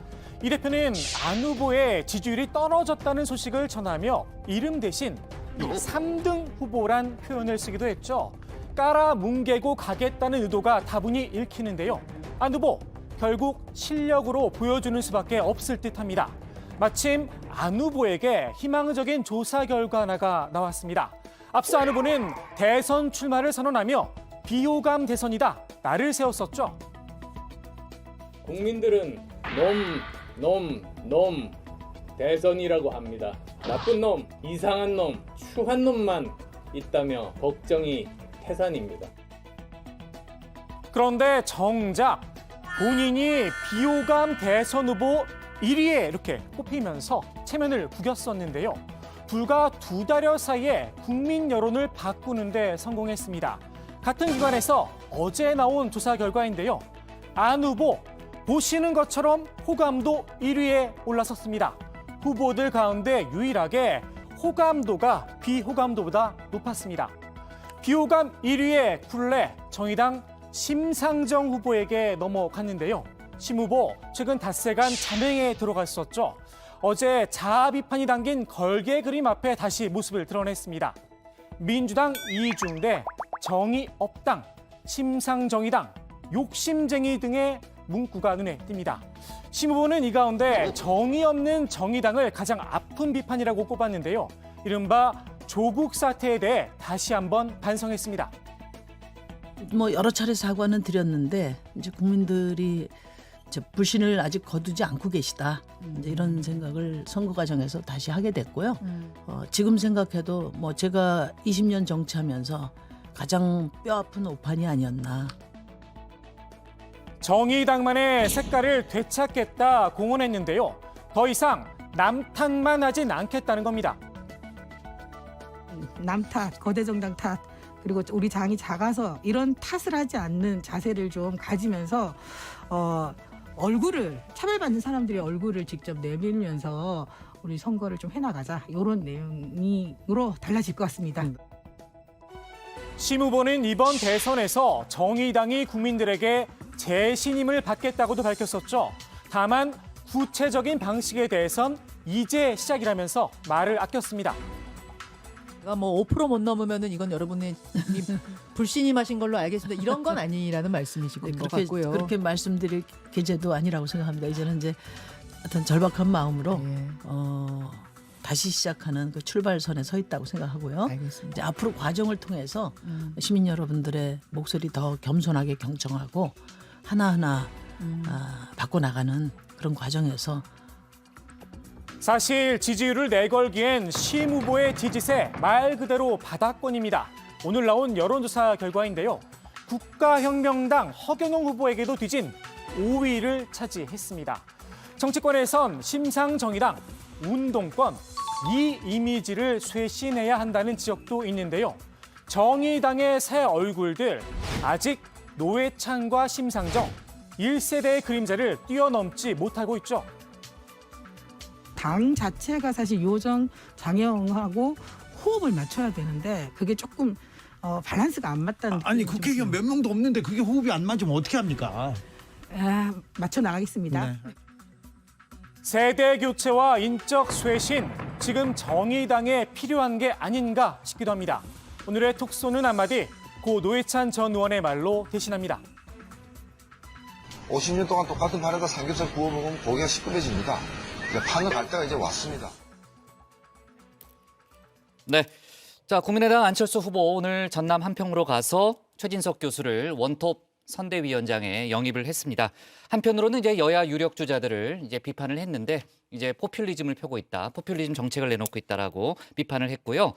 Speaker 12: 이 대표는 안 후보의 지지율이 떨어졌다는 소식을 전하며 이름 대신 3등 후보란 표현을 쓰기도 했죠. 깔아뭉개고 가겠다는 의도가 다분히 읽히는데요. 안 후보 결국 실력으로 보여주는 수밖에 없을 듯합니다. 마침 안 후보에게 희망적인 조사 결과 하나가 나왔습니다. 앞서 안 후보는 대선 출마를 선언하며 비호감 대선이다 날을 세웠었죠.
Speaker 13: 국민들은 놈 대선이라고 합니다. 나쁜 놈, 이상한 놈, 추한 놈만 있다며 걱정이 태산입니다.
Speaker 12: 그런데 정작 본인이 비호감 대선 후보 1위에 이렇게 꼽히면서 체면을 구겼었는데요. 불과 2달여 사이에 국민 여론을 바꾸는 데 성공했습니다. 같은 기관에서 어제 나온 조사 결과인데요. 안 후보 보시는 것처럼 호감도 1위에 올라섰습니다. 후보들 가운데 유일하게 호감도가 비호감도보다 높았습니다. 비호감 1위의 굴레 정의당 심상정 후보에게 넘어갔는데요. 심 후보 최근 닷새간 잠행에 들어갔었죠. 어제 자아 비판이 담긴 걸개 그림 앞에 다시 모습을 드러냈습니다. 민주당 이중대, 정의업당, 심상정의당, 욕심쟁이 등의 문구가 눈에 띕니다. 심 후보는 이 가운데 정의 없는 정의당을 가장 아픈 비판이라고 꼽았는데요. 이른바 조국 사태에 대해 다시 한번 반성했습니다.
Speaker 15: 뭐 여러 차례 사과는 드렸는데 이제 국민들이 이제 불신을 아직 거두지 않고 계시다. 이제 이런 생각을 선거 과정에서 다시 하게 됐고요. 지금 생각해도 뭐 제가 20년 정치하면서 가장 뼈아픈 오판이 아니었나.
Speaker 12: 정의당만의 색깔을 되찾겠다 공언했는데요. 더 이상 남 탓만 하진 않겠다는 겁니다.
Speaker 19: 남 탓, 거대 정당 탓, 그리고 우리 당이 작아서 이런 탓을 하지 않는 자세를 좀 가지면서 얼굴을 차별받는 사람들의 얼굴을 직접 내밀면서 우리 선거를 좀 해나가자 이런 내용으로 달라질 것 같습니다.
Speaker 12: 심 후보는 이번 대선에서 정의당이 국민들에게 재신임을 받겠다고도 밝혔었죠. 다만 구체적인 방식에 대해선 이제 시작이라면서 말을 아꼈습니다.
Speaker 6: 뭐 5% 못 넘으면은 이건 여러분의 이미 불신임하신 걸로 알겠습니다. 이런 건 아니라는 말씀이신 것 같고요.
Speaker 15: 그렇게 말씀드릴 계제도 아니라고 생각합니다. 이제는 이제 어떤 절박한 마음으로 다시 시작하는 그 출발선에 서 있다고 생각하고요.
Speaker 6: 알겠습니다.
Speaker 15: 이제 앞으로 과정을 통해서 시민 여러분들의 목소리 더 겸손하게 경청하고 하나하나 바꿔나가는 그런 과정에서
Speaker 12: 사실 지지율을 내걸기엔 심 후보의 지지세 말 그대로 바닥권입니다. 오늘 나온 여론조사 결과인데요. 국가혁명당 허경영 후보에게도 뒤진 5위를 차지했습니다. 정치권에선 심상정의당, 운동권, 이 이미지를 쇄신해야 한다는 지적도 있는데요. 정의당의 새 얼굴들, 아직 노회찬과 심상정, 1세대의 그림자를 뛰어넘지 못하고 있죠.
Speaker 19: 당 자체가 사실 요정 장영하고 호흡을 맞춰야 되는데 그게 조금 밸런스가 안 맞다는
Speaker 20: 아니 국회의원 몇 명도 없는데 그게 호흡이 안 맞으면 어떻게 합니까?
Speaker 19: 맞춰 나가겠습니다.
Speaker 20: 네.
Speaker 12: 세대 교체와 인적 쇄신, 지금 정의당에 필요한 게 아닌가 싶기도 합니다. 오늘의 톡쏘는 한마디, 고 노회찬 전 의원의 말로 대신합니다.
Speaker 23: 50년 동안 똑같은 판에다 삼겹살 구워 먹으면 고기가 시급해집니다. 판을 갈 때가 이제 왔습니다.
Speaker 1: 네. 자, 국민의당 안철수 후보 오늘 전남 한평으로 가서 최진석 교수를 원톱 선대위원장에 영입을 했습니다. 한편으로는 이제 여야 유력 주자들을 이제 비판을 했는데 이제 포퓰리즘을 펴고 있다. 포퓰리즘 정책을 내놓고 있다라고 비판을 했고요.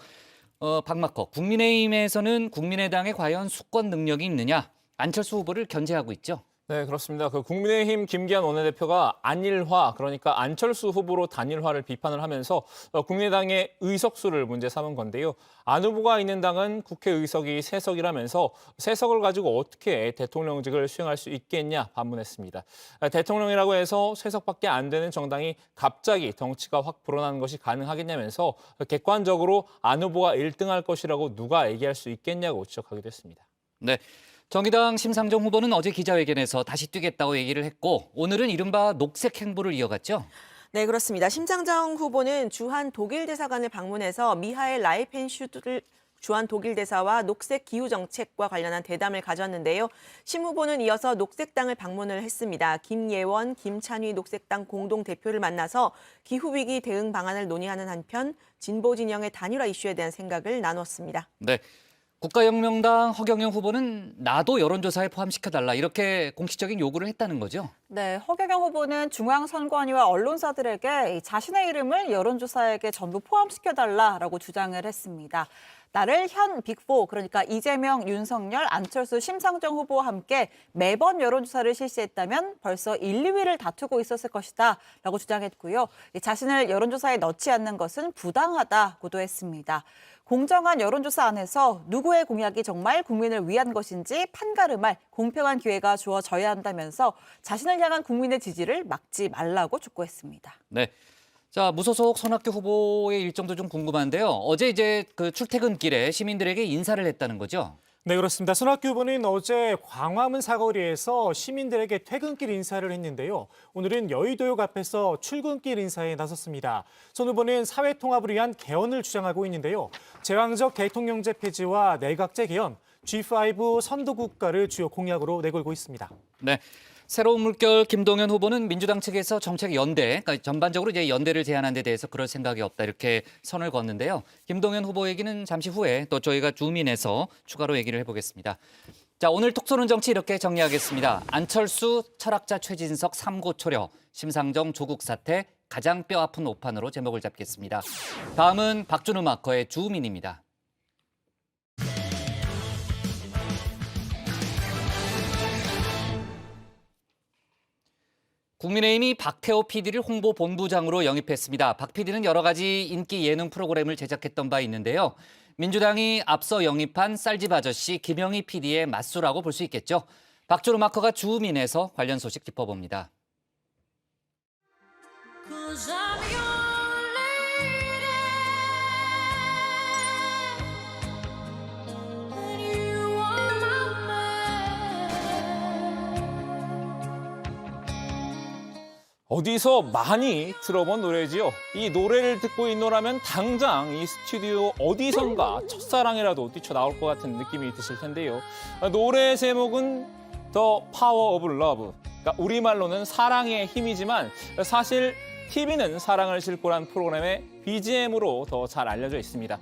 Speaker 1: 박마커 국민의힘에서는 국민의당에 과연 수권 능력이 있느냐? 안철수 후보를 견제하고 있죠.
Speaker 21: 네, 그렇습니다. 그 국민의힘 김기한 원내대표가 안일화, 그러니까 안철수 후보로 단일화를 비판을 하면서 국민의당의 의석수를 문제 삼은 건데요. 안 후보가 있는 당은 국회 의석이 3석이라면서 3석을 가지고 어떻게 대통령직을 수행할 수 있겠냐 반문했습니다. 대통령이라고 해서 3석밖에 안 되는 정당이 갑자기 덩치가 확 불어나는 것이 가능하겠냐면서 객관적으로 안 후보가 1등할 것이라고 누가 얘기할 수 있겠냐고 지적하기도 했습니다.
Speaker 1: 네. 정의당 심상정 후보는 어제 기자회견에서 다시 뛰겠다고 얘기를 했고 오늘은 이른바 녹색 행보를 이어갔죠.
Speaker 2: 네, 그렇습니다. 심상정 후보는 주한 독일 대사관을 방문해서 미하엘 라이펜슈트를 주한 독일 대사와 녹색 기후 정책과 관련한 대담을 가졌는데요. 심 후보는 이어서 녹색당을 방문을 했습니다. 김예원, 김찬휘 녹색당 공동 대표를 만나서 기후 위기 대응 방안을 논의하는 한편 진보 진영의 단일화 이슈에 대한 생각을 나눴습니다.
Speaker 1: 네. 국가혁명당 허경영 후보는 나도 여론조사에 포함시켜달라 이렇게 공식적인 요구를 했다는 거죠.
Speaker 3: 네, 허경영 후보는 중앙선관위와 언론사들에게 자신의 이름을 여론조사에게 전부 포함시켜달라라고 주장을 했습니다. 나를 현 빅4, 그러니까 이재명, 윤석열, 안철수, 심상정 후보와 함께 매번 여론조사를 실시했다면 벌써 1, 2위를 다투고 있었을 것이다 라고 주장했고요. 자신을 여론조사에 넣지 않는 것은 부당하다고도 했습니다. 공정한 여론조사 안에서 누구의 공약이 정말 국민을 위한 것인지 판가름할 공평한 기회가 주어져야 한다면서 자신을 향한 국민의 지지를 막지 말라고 촉구했습니다.
Speaker 1: 네. 자, 무소속 손학규 후보의 일정도 좀 궁금한데요. 어제 이제 그 출퇴근길에 시민들에게 인사를 했다는 거죠.
Speaker 12: 네, 그렇습니다. 손학규 후보는 어제 광화문 사거리에서 시민들에게 퇴근길 인사를 했는데요. 오늘은 여의도역 앞에서 출근길 인사에 나섰습니다. 손 후보는 사회 통합을 위한 개헌을 주장하고 있는데요. 제왕적 대통령제 폐지와 내각제 개헌, G5 선도 국가를 주요 공약으로 내걸고 있습니다.
Speaker 1: 네. 새로운 물결 김동연 후보는 민주당 측에서 정책 연대, 그러니까 전반적으로 이제 연대를 제안한 데 대해서 그럴 생각이 없다 이렇게 선을 걷는데요. 김동연 후보 얘기는 잠시 후에 또 저희가 주민에서 추가로 얘기를 해보겠습니다. 자, 오늘 톡 쏘는 정치 이렇게 정리하겠습니다. 안철수, 철학자 최진석, 삼고초려, 심상정 조국 사태, 가장 뼈아픈 오판으로 제목을 잡겠습니다. 다음은 박준우 마커의 주민입니다. 국민의힘이 박태호 PD를 홍보본부장으로 영입했습니다. 박 PD는 여러 가지 인기 예능 프로그램을 제작했던 바 있는데요. 민주당이 앞서 영입한 쌀집 아저씨 김영희 PD의 맞수라고 볼 수 있겠죠. 박준우 마커가 주민에서 관련 소식 짚어봅니다.
Speaker 21: 어디서 많이 들어본 노래지요. 이 노래를 듣고 있노라면 당장 이 스튜디오 어디선가 첫사랑이라도 뛰쳐나올 것 같은 느낌이 드실 텐데요. 노래 제목은 The Power of Love. 그러니까 우리말로는 사랑의 힘이지만 사실 TV는 사랑을 싣고란 프로그램의 BGM으로 더 잘 알려져 있습니다.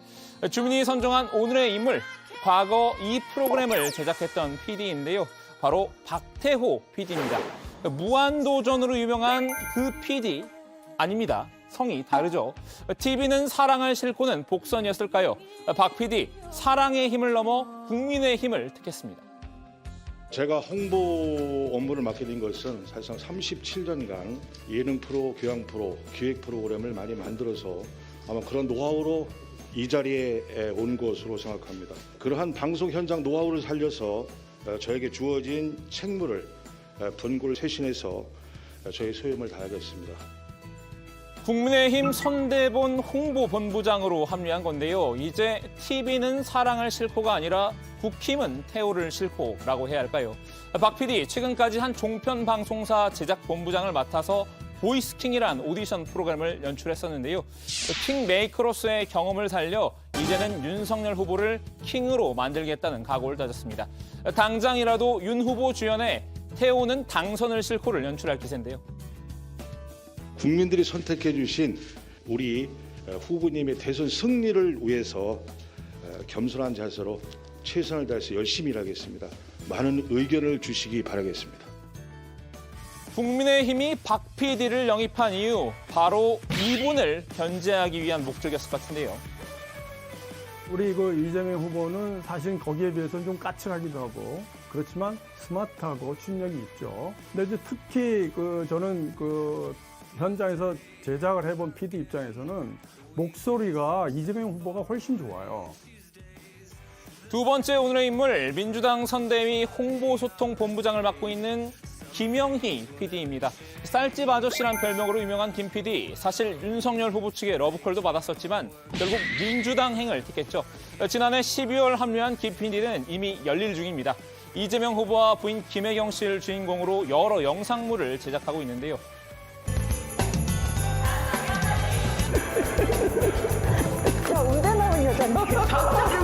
Speaker 21: 주민이 선정한 오늘의 인물, 과거 이 프로그램을 제작했던 PD인데요. 바로 박태호 PD입니다. 무한도전으로 유명한 그 PD 아닙니다. 성이 다르죠. TV는 사랑을 싣고는 복선이었을까요? 박 PD, 사랑의 힘을 넘어 국민의 힘을 택했습니다.
Speaker 7: 제가 홍보 업무를 맡게 된 것은 사실상 37년간 예능 프로, 교양 프로, 기획 프로그램을 많이 만들어서 아마 그런 노하우로 이 자리에 온 것으로 생각합니다. 그러한 방송 현장 노하우를 살려서 저에게 주어진 책무를 분고를 쇄신해서 저희 소임을 다하겠습니다.
Speaker 21: 국민의힘 선대본 홍보본부장으로 합류한 건데요. 이제 TV는 사랑을 싣고가 아니라 국힘은 태호를 싣고라고 해야 할까요? 박 PD, 최근까지 한 종편 방송사 제작 본부장을 맡아서 보이스킹이란 오디션 프로그램을 연출했었는데요. 킹메이커로서의 경험을 살려 이제는 윤석열 후보를 킹으로 만들겠다는 각오를 다졌습니다. 당장이라도 윤 후보 주연의 태호는 당선을 싣고를 연출할 기세인데요.
Speaker 7: 국민들이 선택해 주신 우리 후보님의 대선 승리를 위해서 겸손한 자세로 최선을 다해서 열심히 일하겠습니다. 많은 의견을 주시기 바라겠습니다.
Speaker 21: 국민의힘이 박 PD를 영입한 이유, 바로 이분을 견제하기 위한 목적이었을 것 같은데요.
Speaker 5: 우리 이재명 후보는 사실 거기에 비해서는 좀 까칠하기도 하고 그렇지만 스마트하고 추진력이 있죠. 근데 이제 특히 저는 현장에서 제작을 해본 PD 입장에서는 목소리가 이재명 후보가 훨씬 좋아요.
Speaker 21: 두 번째 오늘의 인물, 민주당 선대위 홍보소통본부장을 맡고 있는 김영희 PD입니다. 쌀집 아저씨란 별명으로 유명한 김 PD, 사실 윤석열 후보 측의 러브콜도 받았었지만 결국 민주당 행을 택했죠. 지난해 12월 합류한 김 PD는 이미 열일 중입니다. 이재명 후보와 부인 김혜경 씨를 주인공으로 여러 영상물을 제작하고 있는데요.
Speaker 10: 야, 운전 나온 여자인데 갑자기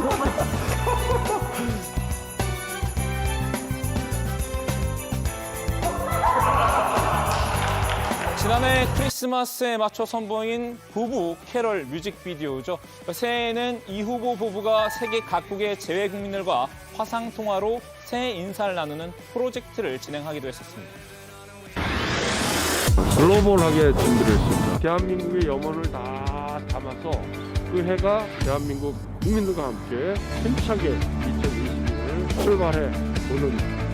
Speaker 21: 지난해 크리스마스에 맞춰 선보인 부부 캐럴 뮤직비디오죠. 새해에는 이 후보 부부가 세계 각국의 재외 국민들과 화상통화로 새해 인사를 나누는 프로젝트를 진행하기도 했었습니다.
Speaker 17: 글로벌하게 준비를 했습니다. 대한민국의 염원을 다 담아서 그 해가 대한민국 국민들과 함께 힘차게 2020년을 출발해 보는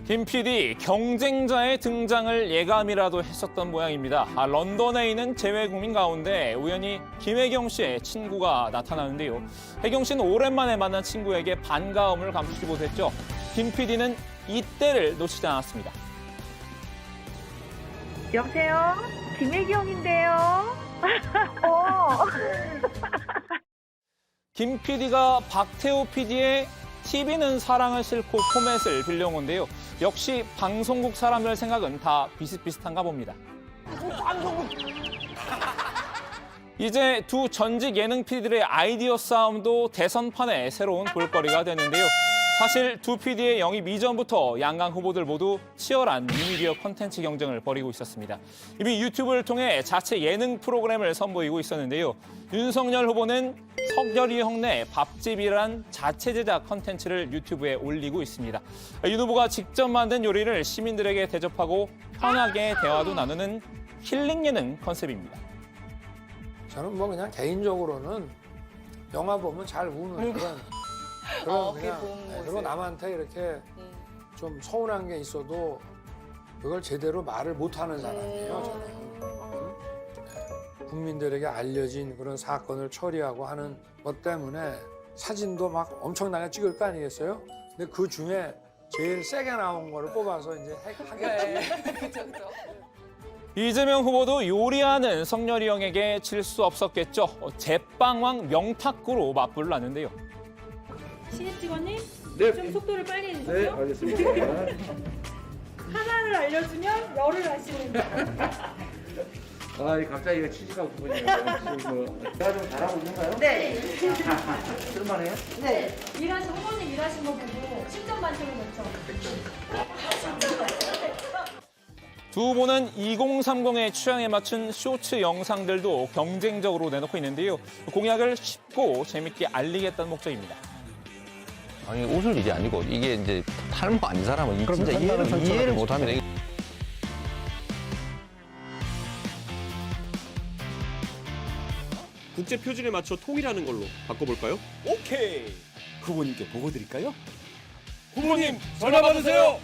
Speaker 21: 김 PD, 경쟁자의 등장을 예감이라도 했었던 모양입니다. 런던에 있는 재외국민 가운데 우연히 김혜경 씨의 친구가 나타나는데요. 혜경 씨는 오랜만에 만난 친구에게 반가움을 감추지 못했죠. 김 PD는 이때를 놓치지 않았습니다.
Speaker 10: 여보세요? 김혜경인데요.
Speaker 21: 김 PD가 박태호 PD의 TV는 사랑을 싣고 포맷을 빌려온 건데요. 역시 방송국 사람들 생각은 다 비슷비슷한가 봅니다. 이제 두 전직 예능 PD들의 아이디어 싸움도 대선판의 새로운 볼거리가 됐는데요. 사실 두 PD의 영입 이전부터 양강 후보들 모두 치열한 뉴미디어 콘텐츠 경쟁을 벌이고 있었습니다. 이미 유튜브를 통해 자체 예능 프로그램을 선보이고 있었는데요. 윤석열 후보는 석열이 형네 밥집이란 자체 제작 콘텐츠를 유튜브에 올리고 있습니다. 윤 후보가 직접 만든 요리를 시민들에게 대접하고 편하게 대화도 나누는 힐링 예능 컨셉입니다.
Speaker 5: 저는 그냥 개인적으로는 영화 보면 잘 우는 그런 그냥 그리고 남한테 이렇게 좀 서운한 게 있어도 그걸 제대로 말을 못하는 사람이에요. 저는 국민들에게 알려진 그런 사건을 처리하고 하는 것 때문에 사진도 막 엄청나게 찍을 거 아니겠어요? 근데 그 중에 제일 세게 나온 거를 뽑아서 이제 하겠지.
Speaker 21: 이재명 후보도 요리하는 성렬이 형에게 질 수 없었겠죠. 제빵왕 명탁구로 맞불을 놨는데요.
Speaker 10: 신입 직원님,
Speaker 17: 네.
Speaker 10: 좀 속도를 빨리
Speaker 17: 네,
Speaker 10: 해주세요.
Speaker 17: 알겠습니다.
Speaker 10: 하나를 알려주면 열을 하시는
Speaker 4: 아, 갑자기 취직하고 보니까 제가 좀 잘하고 있는가요?
Speaker 10: 네.
Speaker 4: 쓸만해요?
Speaker 10: 네. 후보님 일하신 거 보고 10점 만점에 몇 점?
Speaker 21: 두 후보는 2030의 취향에 맞춘 쇼츠 영상들도 경쟁적으로 내놓고 있는데요. 공약을 쉽고 재밌게 알리겠다는 목적입니다.
Speaker 9: 아니 웃을 일이 아니고 이게 이제 탈모 아닌 사람은 진짜 이해를 못합니다.
Speaker 11: 국제 표준에 맞춰 통일하는 걸로 바꿔볼까요?
Speaker 4: 오케이. 후보님께 보고 드릴까요?
Speaker 11: 후보님 전화 받으세요.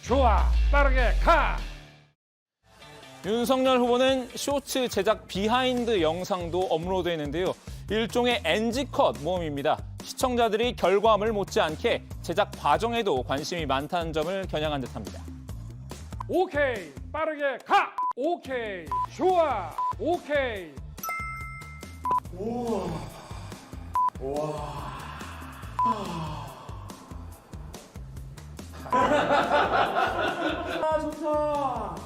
Speaker 5: 좋아, 빠르게 가!
Speaker 21: 윤석열 후보는 쇼츠 제작 비하인드 영상도 업로드했는데요. 일종의 NG컷 모험입니다. 시청자들이 결과물 못지않게 제작 과정에도 관심이 많다는 점을 겨냥한 듯합니다.
Speaker 5: 오케이, 빠르게 가! 오케이, 좋아, 오케이.
Speaker 4: 우와. 와. 아, 좋다.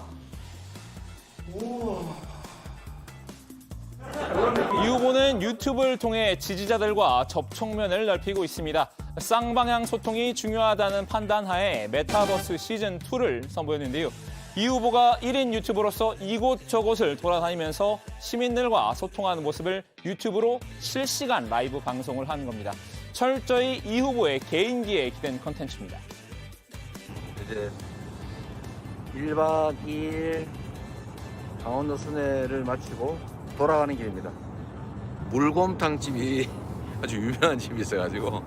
Speaker 4: 우와.
Speaker 21: 이 후보는 유튜브를 통해 지지자들과 접촉면을 넓히고 있습니다. 쌍방향 소통이 중요하다는 판단하에 메타버스 시즌2를 선보였는데요. 이 후보가 1인 유튜버로서 이곳저곳을 돌아다니면서 시민들과 소통하는 모습을 유튜브로 실시간 라이브 방송을 하는 겁니다. 철저히 이 후보의 개인기에 기댄 컨텐츠입니다.
Speaker 4: 이제 1박 2일 강원도 순회를 마치고 돌아가는 길입니다.
Speaker 24: 물곰탕 집이 아주 유명한 집이 있어가지고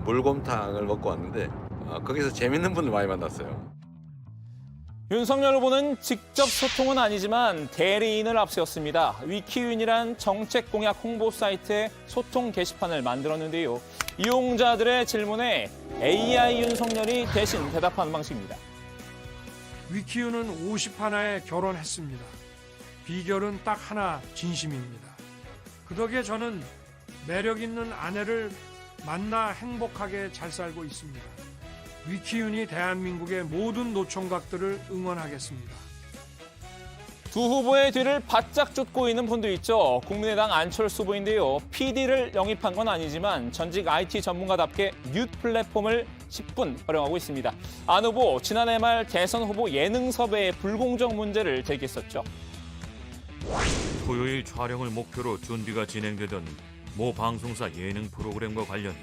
Speaker 24: 물곰탕을 먹고 왔는데 거기서 재밌는 분들 많이 만났어요.
Speaker 21: 윤석열 후보는 직접 소통은 아니지만 대리인을 앞세웠습니다. 위키윤이란 정책 공약 홍보 사이트에 소통 게시판을 만들었는데요. 이용자들의 질문에 AI 윤석열이 대신 대답하는 방식입니다.
Speaker 5: 위키유는 51에 결혼했습니다. 비결은 딱 하나, 진심입니다. 그 덕에 저는 매력 있는 아내를 만나 행복하게 잘 살고 있습니다. 위키윤이 대한민국의 모든 노총각들을 응원하겠습니다.
Speaker 21: 두 후보의 뒤를 바짝 쫓고 있는 분도 있죠. 국민의당 안철수 후보인데요. PD를 영입한 건 아니지만 전직 IT 전문가답게 뉴 플랫폼을 10분 활용하고 있습니다. 안 후보 지난해 말 대선 후보 예능 섭외의 불공정 문제를 제기했었죠.
Speaker 25: 토요일 촬영을 목표로 준비가 진행되던 모 방송사 예능 프로그램과 관련해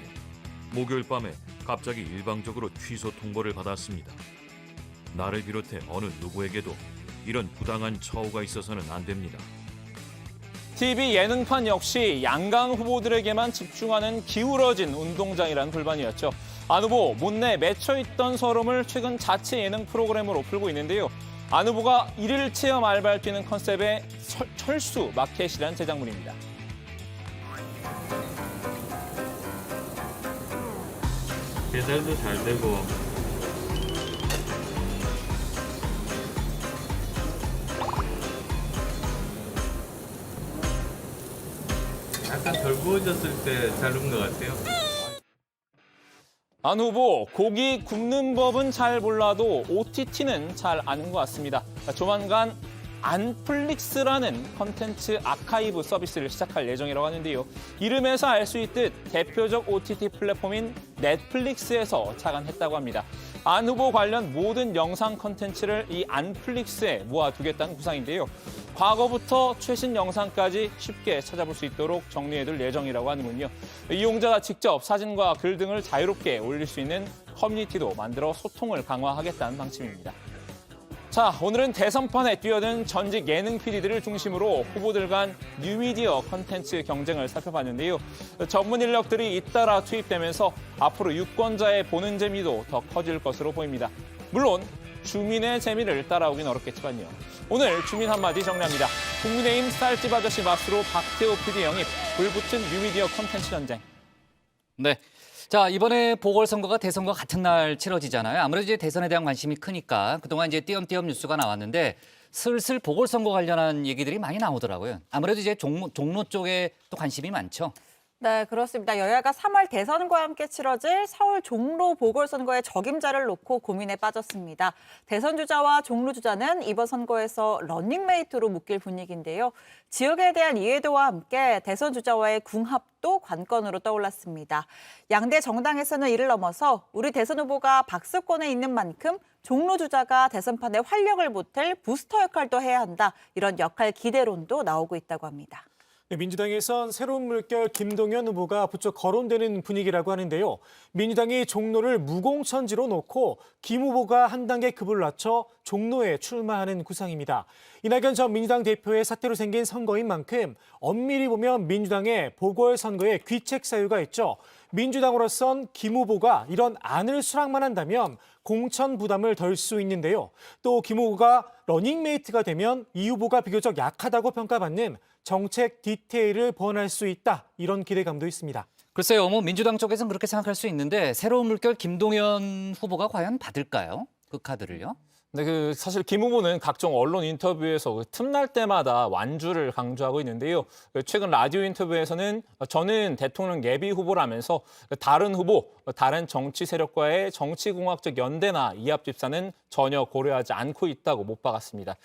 Speaker 25: 목요일 밤에 갑자기 일방적으로 취소 통보를 받았습니다. 나를 비롯해 어느 누구에게도 이런 부당한 처우가 있어서는 안 됩니다.
Speaker 21: TV 예능판 역시 양강 후보들에게만 집중하는 기울어진 운동장이라는 불만이었죠. 안 후보 못내 맺혀있던 서름을 최근 자체 예능 프로그램으로 풀고 있는데요. 안 후보가 일일 체험 알바를 뛰는 컨셉의 철수 마켓이라는 제작물입니다.
Speaker 13: 배달도 잘 되고 약간 덜 구워졌을 때 잘 익은 것 같아요.
Speaker 21: 안 후보, 고기 굽는 법은 잘 몰라도 OTT는 잘 아는 것 같습니다. 조만간 안플릭스라는 컨텐츠 아카이브 서비스를 시작할 예정이라고 하는데요. 이름에서 알 수 있듯 대표적 OTT 플랫폼인 넷플릭스에서 착안했다고 합니다. 안 후보 관련 모든 영상 컨텐츠를 이 안플릭스에 모아두겠다는 구상인데요. 과거부터 최신 영상까지 쉽게 찾아볼 수 있도록 정리해둘 예정이라고 하는군요. 이용자가 직접 사진과 글 등을 자유롭게 올릴 수 있는 커뮤니티도 만들어 소통을 강화하겠다는 방침입니다. 자, 오늘은 대선판에 뛰어든 전직 예능 PD들을 중심으로 후보들 간 뉴미디어 컨텐츠 경쟁을 살펴봤는데요. 전문 인력들이 잇따라 투입되면서 앞으로 유권자의 보는 재미도 더 커질 것으로 보입니다. 물론 주민의 재미를 따라오긴 어렵겠지만요. 오늘 주민 한마디 정리합니다. 국민의힘 쌀집 아저씨 맛으로 박태호 PD 영입, 불붙은 뉴미디어 컨텐츠 전쟁.
Speaker 1: 네. 자, 이번에 보궐선거가 대선과 같은 날 치러지잖아요. 아무래도 이제 대선에 대한 관심이 크니까 그동안 이제 띄엄띄엄 뉴스가 나왔는데 슬슬 보궐선거 관련한 얘기들이 많이 나오더라고요. 아무래도 이제 종로 쪽에 또 관심이 많죠.
Speaker 3: 네, 그렇습니다. 여야가 3월 대선과 함께 치러질 서울 종로 보궐선거의 적임자를 놓고 고민에 빠졌습니다. 대선 주자와 종로 주자는 이번 선거에서 러닝메이트로 묶일 분위기인데요. 지역에 대한 이해도와 함께 대선 주자와의 궁합도 관건으로 떠올랐습니다. 양대 정당에서는 이를 넘어서 우리 대선 후보가 박수권에 있는 만큼 종로 주자가 대선판에 활력을 보탤 부스터 역할도 해야 한다. 이런 역할 기대론도 나오고 있다고 합니다.
Speaker 12: 민주당에선 새로운 물결 김동연 후보가 부쩍 거론되는 분위기라고 하는데요. 민주당이 종로를 무공천지로 놓고 김 후보가 한 단계 급을 낮춰 종로에 출마하는 구상입니다. 이낙연 전 민주당 대표의 사태로 생긴 선거인 만큼 엄밀히 보면 민주당의 보궐선거에 귀책 사유가 있죠. 민주당으로선 김 후보가 이런 안을 수락만 한다면 공천 부담을 덜 수 있는데요. 또 김 후보가 러닝메이트가 되면 이 후보가 비교적 약하다고 평가받는 정책 디테일을 보완할 수 있다. 이런 기대감도 있습니다.
Speaker 1: 글쎄요, 뭐 민주당 쪽에서는 그렇게 생각할 수 있는데 새로운 물결 김동연 후보가 과연 받을까요? 그 카드를요?
Speaker 21: 네, 사실 김 후보는 각종 언론 인터뷰에서 틈날 때마다 완주를 강조하고 있는데요. 최근 라디오 인터뷰에서는 저는 대통령 예비 후보라면서 다른 후보, 다른 정치 세력과의 정치공학적 연대나 이합 집산은 전혀 고려하지 않고 있다고 못 박았습니다.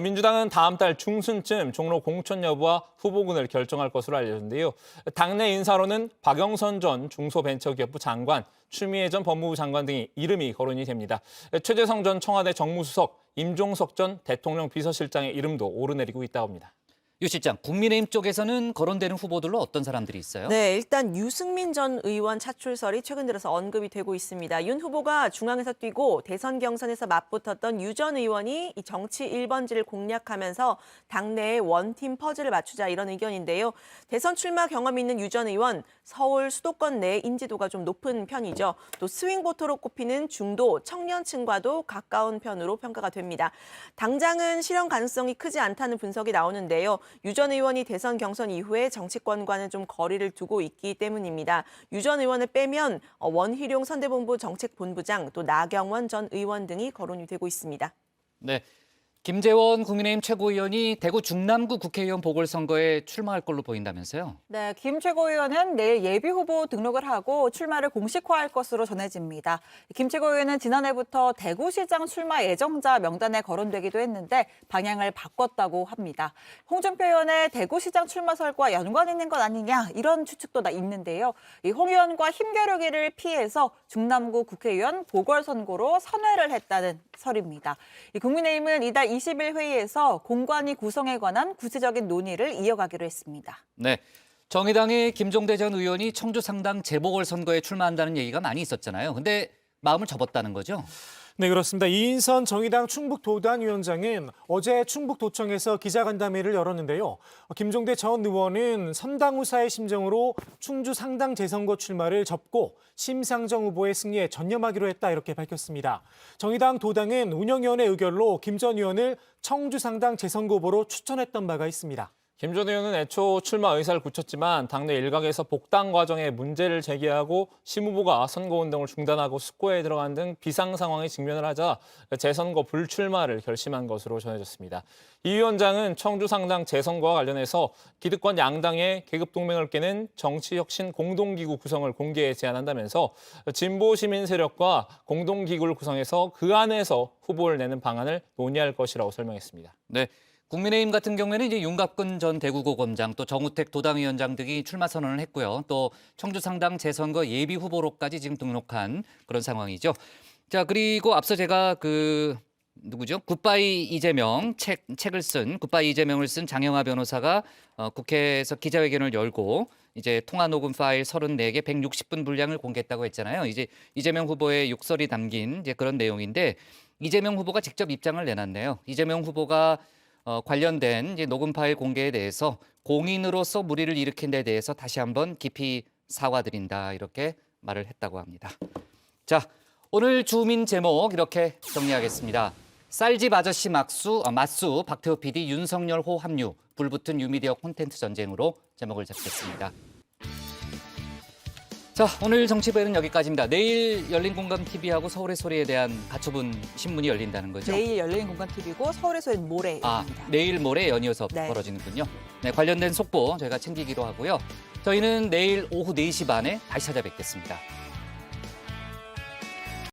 Speaker 21: 민주당은 다음 달 중순쯤 종로 공천 여부와 후보군을 결정할 것으로 알려졌는데요. 당내 인사로는 박영선 전 중소벤처기업부 장관, 추미애 전 법무부 장관 등이 이름이 거론이 됩니다. 최재성 전 청와대 정무수석, 임종석 전 대통령 비서실장의 이름도 오르내리고 있다고 합니다.
Speaker 1: 유 실장, 국민의힘 쪽에서는 거론되는 후보들로 어떤 사람들이 있어요?
Speaker 2: 네, 일단 유승민 전 의원 차출설이 최근 들어서 언급이 되고 있습니다. 윤 후보가 중앙에서 뛰고 대선 경선에서 맞붙었던 유 전 의원이 이 정치 1번지를 공략하면서 당내의 원팀 퍼즐을 맞추자 이런 의견인데요. 대선 출마 경험이 있는 유 전 의원, 서울 수도권 내 인지도가 좀 높은 편이죠. 또 스윙보터로 꼽히는 중도 청년층과도 가까운 편으로 평가가 됩니다. 당장은 실현 가능성이 크지 않다는 분석이 나오는데요. 유 전 의원이 대선 경선 이후에 정치권과는 좀 거리를 두고 있기 때문입니다. 유 전 의원을 빼면 원희룡 선대본부 정책본부장, 또 나경원 전 의원 등이 거론이 되고 있습니다.
Speaker 1: 네, 김재원 국민의힘 최고위원이 대구 중남구 국회의원 보궐선거에 출마할 걸로 보인다면서요?
Speaker 3: 네, 김 최고위원은 내일 예비후보 등록을 하고 출마를 공식화할 것으로 전해집니다. 김 최고위원은 지난해부터 대구시장 출마 예정자 명단에 거론되기도 했는데 방향을 바꿨다고 합니다. 홍준표 의원의 대구시장 출마설과 연관 있는 것 아니냐 이런 추측도 있는데요. 이 홍 의원과 힘겨루기를 피해서 중남구 국회의원 보궐선거로 선회를 했다는 설입니다. 이 국민의힘은 이달 20일 회의에서 공관위 구성에 관한 구체적인 논의를 이어가기로 했습니다.
Speaker 1: 네, 정의당의 김종대 전 의원이 청주 상당 재보궐선거에 출마한다는 얘기가 많이 있었잖아요. 근데 마음을 접었다는 거죠?
Speaker 12: 네, 그렇습니다. 이인선 정의당 충북도당위원장은 어제 충북도청에서 기자간담회를 열었는데요. 김종대 전 의원은 선당우사의 심정으로 충주 상당 재선거 출마를 접고 심상정 후보의 승리에 전념하기로 했다 이렇게 밝혔습니다. 정의당 도당은 운영위원회 의결로 김 전 의원을 청주 상당 재선거 후보로 추천했던 바가 있습니다.
Speaker 21: 김 전 의원은 애초 출마 의사를 굳혔지만 당내 일각에서 복당 과정에 문제를 제기하고 심 후보가 선거운동을 중단하고 숙고에 들어간 등 비상 상황에 직면을 하자 재선거 불출마를 결심한 것으로 전해졌습니다. 이 위원장은 청주 상당 재선거와 관련해서 기득권 양당의 계급 동맹을 깨는 정치혁신 공동기구 구성을 공개에 제안한다면서 진보 시민 세력과 공동기구를 구성해서 그 안에서 후보를 내는 방안을 논의할 것이라고 설명했습니다.
Speaker 1: 네. 국민의힘 같은 경우에는 이제 윤갑근 전 대구고검장, 또 정우택 도당위원장 등이 출마 선언을 했고요. 또 청주 상당 재선거 예비 후보로까지 지금 등록한 그런 상황이죠. 자, 그리고 앞서 제가 누구죠? 굿바이 이재명 책을 쓴 굿바이 이재명을 쓴 장영하 변호사가 국회에서 기자회견을 열고 이제 통화 녹음 파일 34개 160분 분량을 공개했다고 했잖아요. 이제 이재명 후보의 욕설이 담긴 이제 그런 내용인데 이재명 후보가 직접 입장을 내놨네요. 이재명 후보가 관련된 이제 녹음 파일 공개에 대해서 공인으로서 무리를 일으킨 데 대해서 다시 한번 깊이 사과드린다 이렇게 말을 했다고 합니다. 자, 오늘 주민 제목 이렇게 정리하겠습니다. 쌀집 아저씨 맞수 박태호 PD 윤석열 호 합류 불붙은 뉴미디어 콘텐츠 전쟁으로 제목을 잡겠습니다. 자, 오늘 정치부에는 여기까지입니다. 내일 열린공감TV하고 서울의 소리에 대한 가처분 신문이 열린다는 거죠?
Speaker 3: 내일 열린공감TV고 서울의 소리는 모레 열립니다.
Speaker 1: 내일 모레 연이어서
Speaker 3: 네.
Speaker 1: 벌어지는군요. 네, 관련된 속보 저희가 챙기기로 하고요. 저희는 내일 오후 4시 반에 다시 찾아뵙겠습니다.